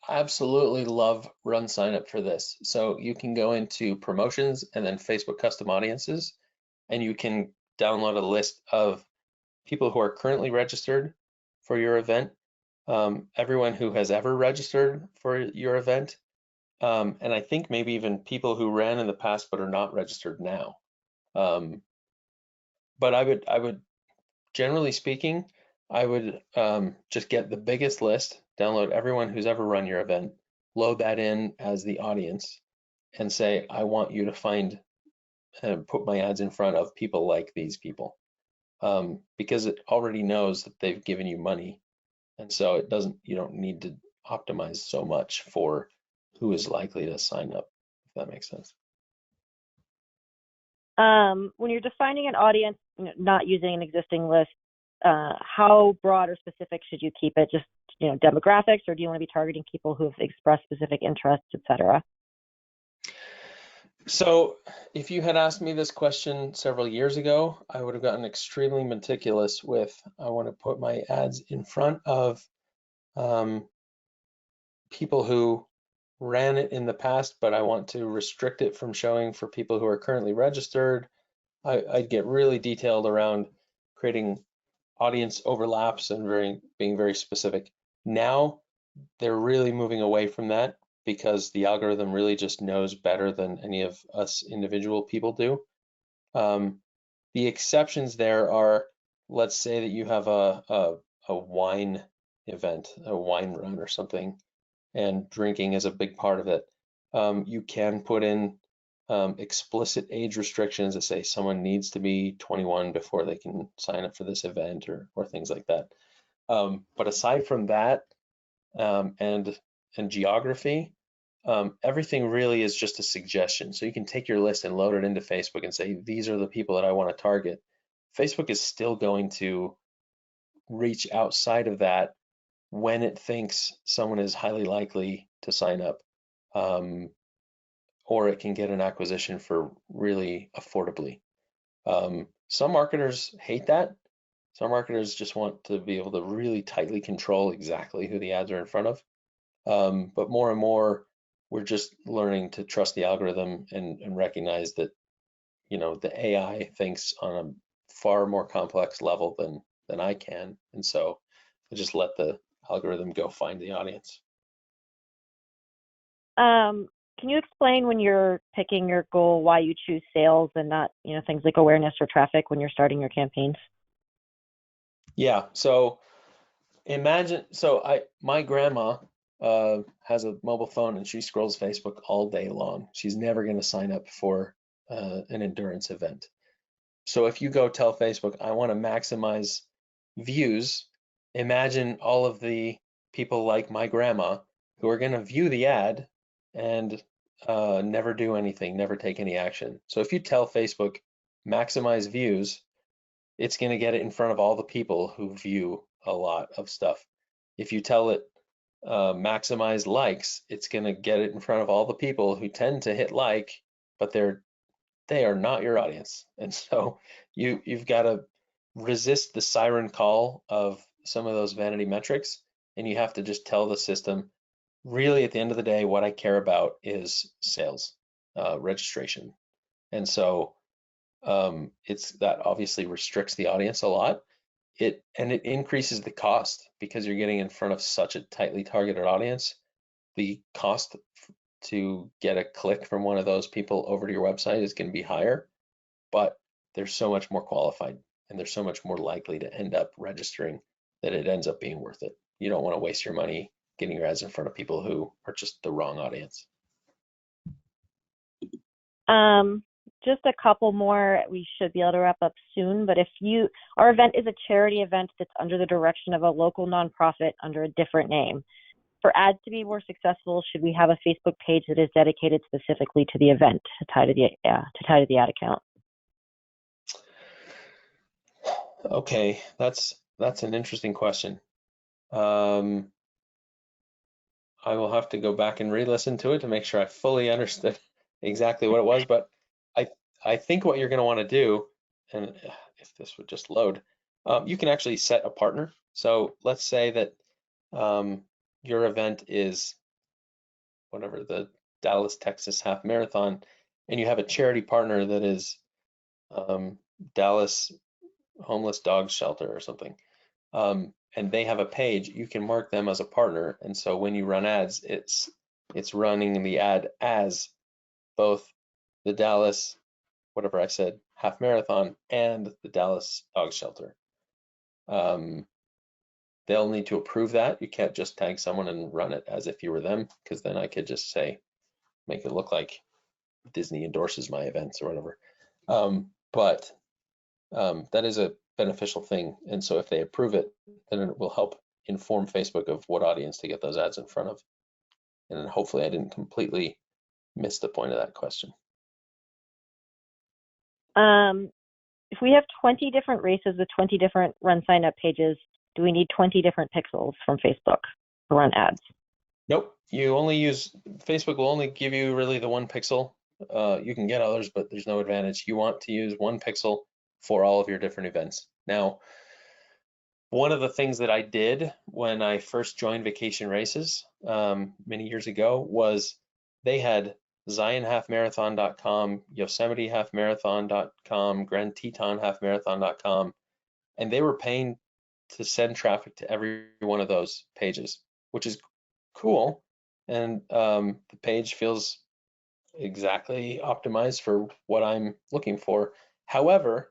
absolutely love Run Sign Up for this. So you can go into promotions and then Facebook custom audiences, and you can download a list of people who are currently registered for your event, everyone who has ever registered for your event, and I think maybe even people who ran in the past but are not registered now. But I would, generally speaking, I would just get the biggest list, download everyone who's ever run your event, load that in as the audience, and say, I want you to find and put my ads in front of people like these people, because it already knows that they've given you money, and so you don't need to optimize so much for who is likely to sign up, that makes sense. When you're defining an audience, not using an existing list, how broad or specific should you keep it? Just, demographics, or do you want to be targeting people who have expressed specific interests, et cetera? So if you had asked me this question several years ago, I would have gotten extremely meticulous with, I want to put my ads in front of people who ran it in the past, but I want to restrict it from showing for people who are currently registered. I'd get really detailed around creating audience overlaps and being very specific. Now they're really moving away from that because the algorithm really just knows better than any of us individual people do. The exceptions there are, let's say that you have a wine event, a wine run or something, and drinking is a big part of it. You can put in explicit age restrictions that say someone needs to be 21 before they can sign up for this event or things like that. But aside from that, and geography, everything really is just a suggestion. So you can take your list and load it into Facebook and say, these are the people that I want to target. Facebook is still going to reach outside of that when it thinks someone is highly likely to sign up, or it can get an acquisition for really affordably. Some marketers hate that. Some marketers just want to be able to really tightly control exactly who the ads are in front of. But more and more, we're just learning to trust the algorithm and recognize that, the AI thinks on a far more complex level than I can. And so I just let the algorithm go find the audience. Can you explain when you're picking your goal, why you choose sales and not, things like awareness or traffic when you're starting your campaigns? Yeah. So my grandma has a mobile phone and she scrolls Facebook all day long. She's never going to sign up for an endurance event. So if you go tell Facebook, I want to maximize views, imagine all of the people like my grandma who are going to view the ad and never do anything, never take any action. So if you tell Facebook, maximize views, it's going to get it in front of all the people who view a lot of stuff. If you tell it maximize likes, it's going to get it in front of all the people who tend to hit like, but they are not your audience. And so you've got to resist the siren call of some of those vanity metrics, and you have to just tell the system, really at the end of the day, what I care about is sales, registration. And so it's that obviously restricts the audience a lot. It increases the cost because you're getting in front of such a tightly targeted audience. The cost to get a click from one of those people over to your website is going to be higher, but they're so much more qualified and they're so much more likely to end up registering that it ends up being worth it. You don't want to waste your money getting your ads in front of people who are just the wrong audience. Just a couple more. We should be able to wrap up soon, but our event is a charity event that's under the direction of a local nonprofit under a different name. For ads to be more successful, should we have a Facebook page that is dedicated specifically to the event to tie to the ad account? Okay, that's an interesting question. I will have to go back and re-listen to it to make sure I fully understood exactly what it was, but I think what you're going to want to do, and if this would just load, you can actually set a partner. So let's say that your event is whatever, the Dallas, Texas Half Marathon, and you have a charity partner that is Dallas Homeless Dog Shelter or something, and they have a page, you can mark them as a partner. And so when you run ads, it's running the ad as both the Dallas, whatever I said, half marathon and the Dallas Dog Shelter. They'll need to approve that. You can't just tag someone and run it as if you were them, because then I could just say, make it look like Disney endorses my events or whatever. But that is a beneficial thing. And so if they approve it, then it will help inform Facebook of what audience to get those ads in front of. And then hopefully I didn't completely missed the point of that question. If we have 20 different races with 20 different run sign up pages, do we need 20 different pixels from Facebook to run ads? Nope. Facebook will only give you really the 1 pixel. You can get others, but there's no advantage. You want to use 1 pixel for all of your different events. Now, one of the things that I did when I first joined Vacation Races many years ago was they had ZionHalfMarathon.com, YosemiteHalfMarathon.com, Grand Teton HalfMarathon.com, and they were paying to send traffic to every one of those pages, which is cool. And the page feels exactly optimized for what I'm looking for. However,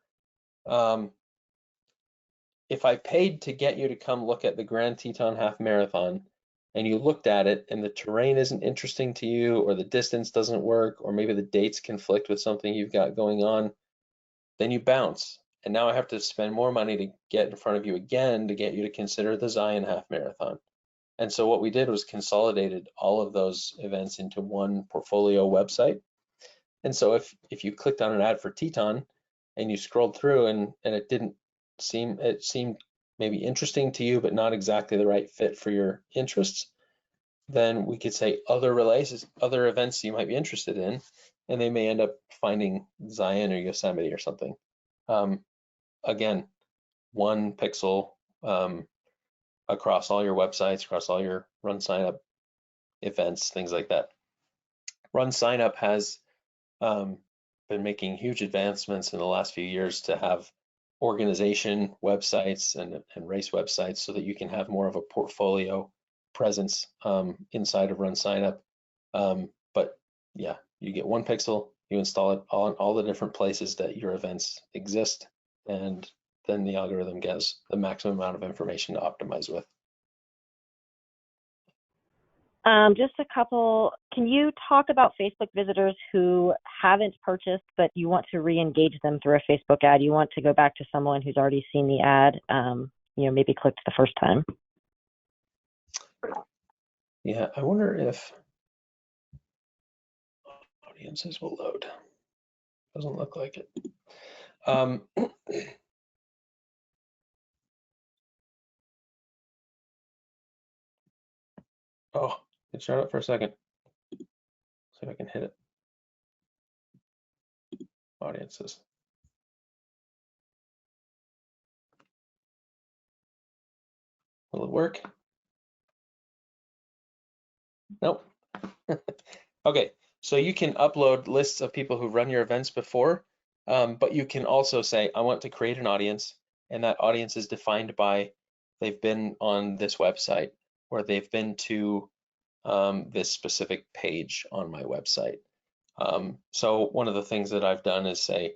if I paid to get you to come look at the Grand Teton Half Marathon and you looked at it and the terrain isn't interesting to you, or the distance doesn't work, or maybe the dates conflict with something you've got going on, then you bounce. And now I have to spend more money to get in front of you again to get you to consider the Zion Half Marathon. And so what we did was consolidated all of those events into one portfolio website. And so if you clicked on an ad for Teton and you scrolled through and it seemed maybe interesting to you, but not exactly the right fit for your interests, then we could say other events you might be interested in, and they may end up finding Zion or Yosemite or something. Again, 1 pixel across all your websites, across all your run sign up events, things like that. Run sign up has been making huge advancements in the last few years to have organization websites and race websites so that you can have more of a portfolio presence inside of Run Sign Up. But yeah, you get 1 pixel, you install it on all the different places that your events exist, and then the algorithm gets the maximum amount of information to optimize with. Just a couple, can you talk about Facebook visitors who haven't purchased, but you want to re-engage them through a Facebook ad? You want to go back to someone who's already seen the ad, maybe clicked the first time. Yeah, I wonder if audiences will load. Doesn't look like it. Oh, it shut up for a second. See if I can hit it. Audiences. Will it work? Nope. Okay, so you can upload lists of people who've run your events before, but you can also say, I want to create an audience, and that audience is defined by they've been on this website, or they've been to this specific page on my website. So one of the things that I've done is say,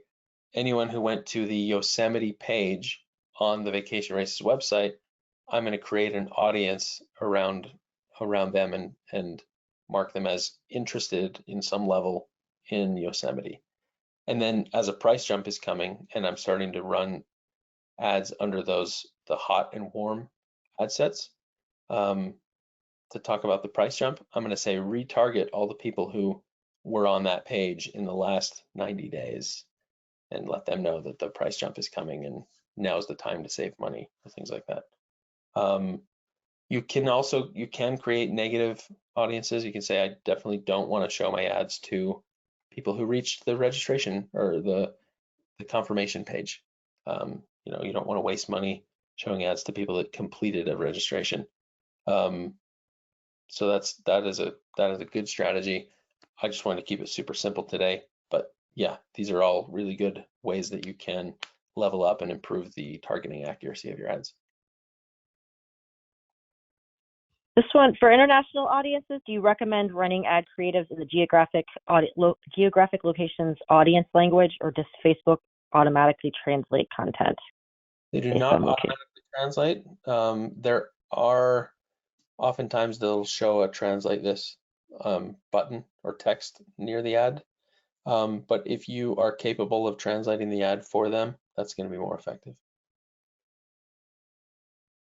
anyone who went to the Yosemite page on the Vacation Races website, I'm going to create an audience around them and mark them as interested in some level in Yosemite. And then as a price jump is coming and I'm starting to run ads under the hot and warm ad sets, to talk about the price jump, I'm going to say retarget all the people who were on that page in the last 90 days and let them know that the price jump is coming and now's the time to save money or things like that. You can create negative audiences. You can say, I definitely don't want to show my ads to people who reached the registration or the confirmation page. You don't want to waste money showing ads to people that completed a registration. So that is a good strategy. I just wanted to keep it super simple today, but yeah, these are all really good ways that you can level up and improve the targeting accuracy of your ads. This one, for international audiences, do you recommend running ad creatives in the geographic location's audience language, or does Facebook automatically translate content? They do not automatically translate. There are oftentimes they'll show a translate this button or text near the ad. But if you are capable of translating the ad for them, that's going to be more effective.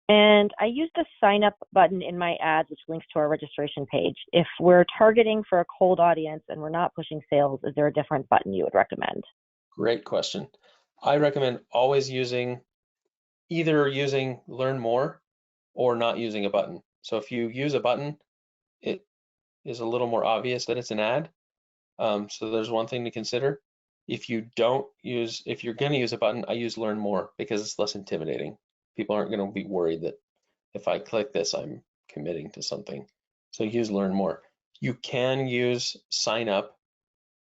And I use the sign up button in my ads, which links to our registration page. If we're targeting for a cold audience and we're not pushing sales, is there a different button you would recommend? Great question. I recommend always either using learn more or not using a button. So if you use a button, it is a little more obvious that it's an ad. So there's one thing to consider. If you're going to use a button, I use learn more because it's less intimidating. People aren't going to be worried that if I click this, I'm committing to something. So use learn more. You can use sign up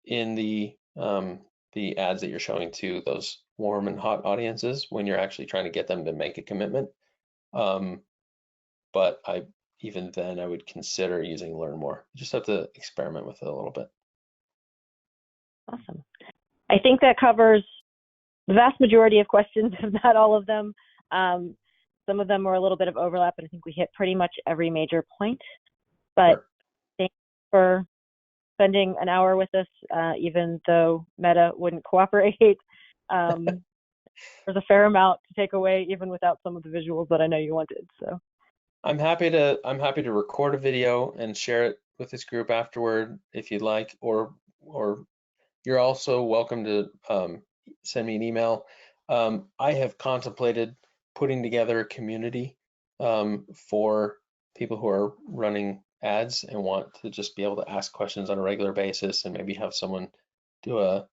in the ads that you're showing to those warm and hot audiences when you're actually trying to get them to make a commitment. But even then I would consider using learn more. You just have to experiment with it a little bit. Awesome. I think that covers the vast majority of questions, if not all of them. Some of them were a little bit of overlap, and I think we hit pretty much every major point. But Sure. Thanks for spending an hour with us, even though Meta wouldn't cooperate. There's a fair amount to take away, even without some of the visuals that I know you wanted. So I'm happy to record a video and share it with this group afterward if you'd like, or you're also welcome to send me an email. I have contemplated putting together a community for people who are running ads and want to just be able to ask questions on a regular basis and maybe have someone do a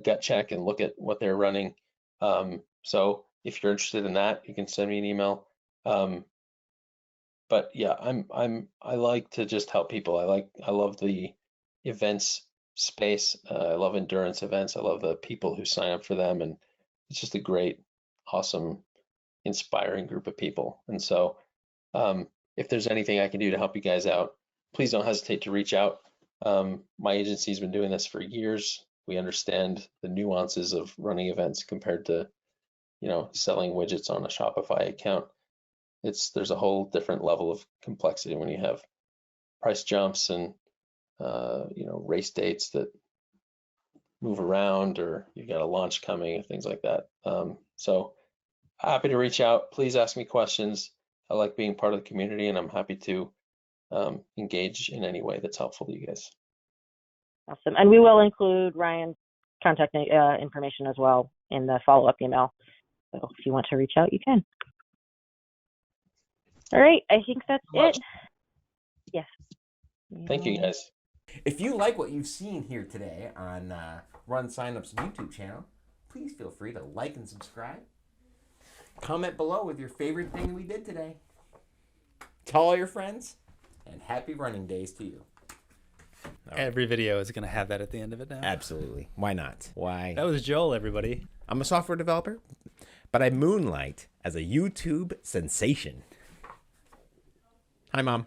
gut check and look at what they're running. So if you're interested in that, you can send me an email. But yeah, I like to just help people. I love the events space. I love endurance events. I love the people who sign up for them, and it's just a great, awesome, inspiring group of people. And so if there's anything I can do to help you guys out, please don't hesitate to reach out. My agency's been doing this for years. We understand the nuances of running events compared to, selling widgets on a Shopify account. There's a whole different level of complexity when you have price jumps and race dates that move around, or you got a launch coming and things like that. So happy to reach out. Please ask me questions. I like being part of the community, and I'm happy to engage in any way that's helpful to you guys. awesome. And we will include Ryan's contact information as well in the follow-up email. So if you want to reach out, you can. All right, I think that's it. Yes. Thank you, guys. If you like what you've seen here today on Run Signup's YouTube channel, please feel free to like and subscribe. Comment below with your favorite thing we did today. Tell all your friends, and happy running days to you. Right. Every video is going to have that at the end of it now. Absolutely. Why not? Why? That was Joel, everybody. I'm a software developer, but I moonlight as a YouTube sensation. Hi, Mom.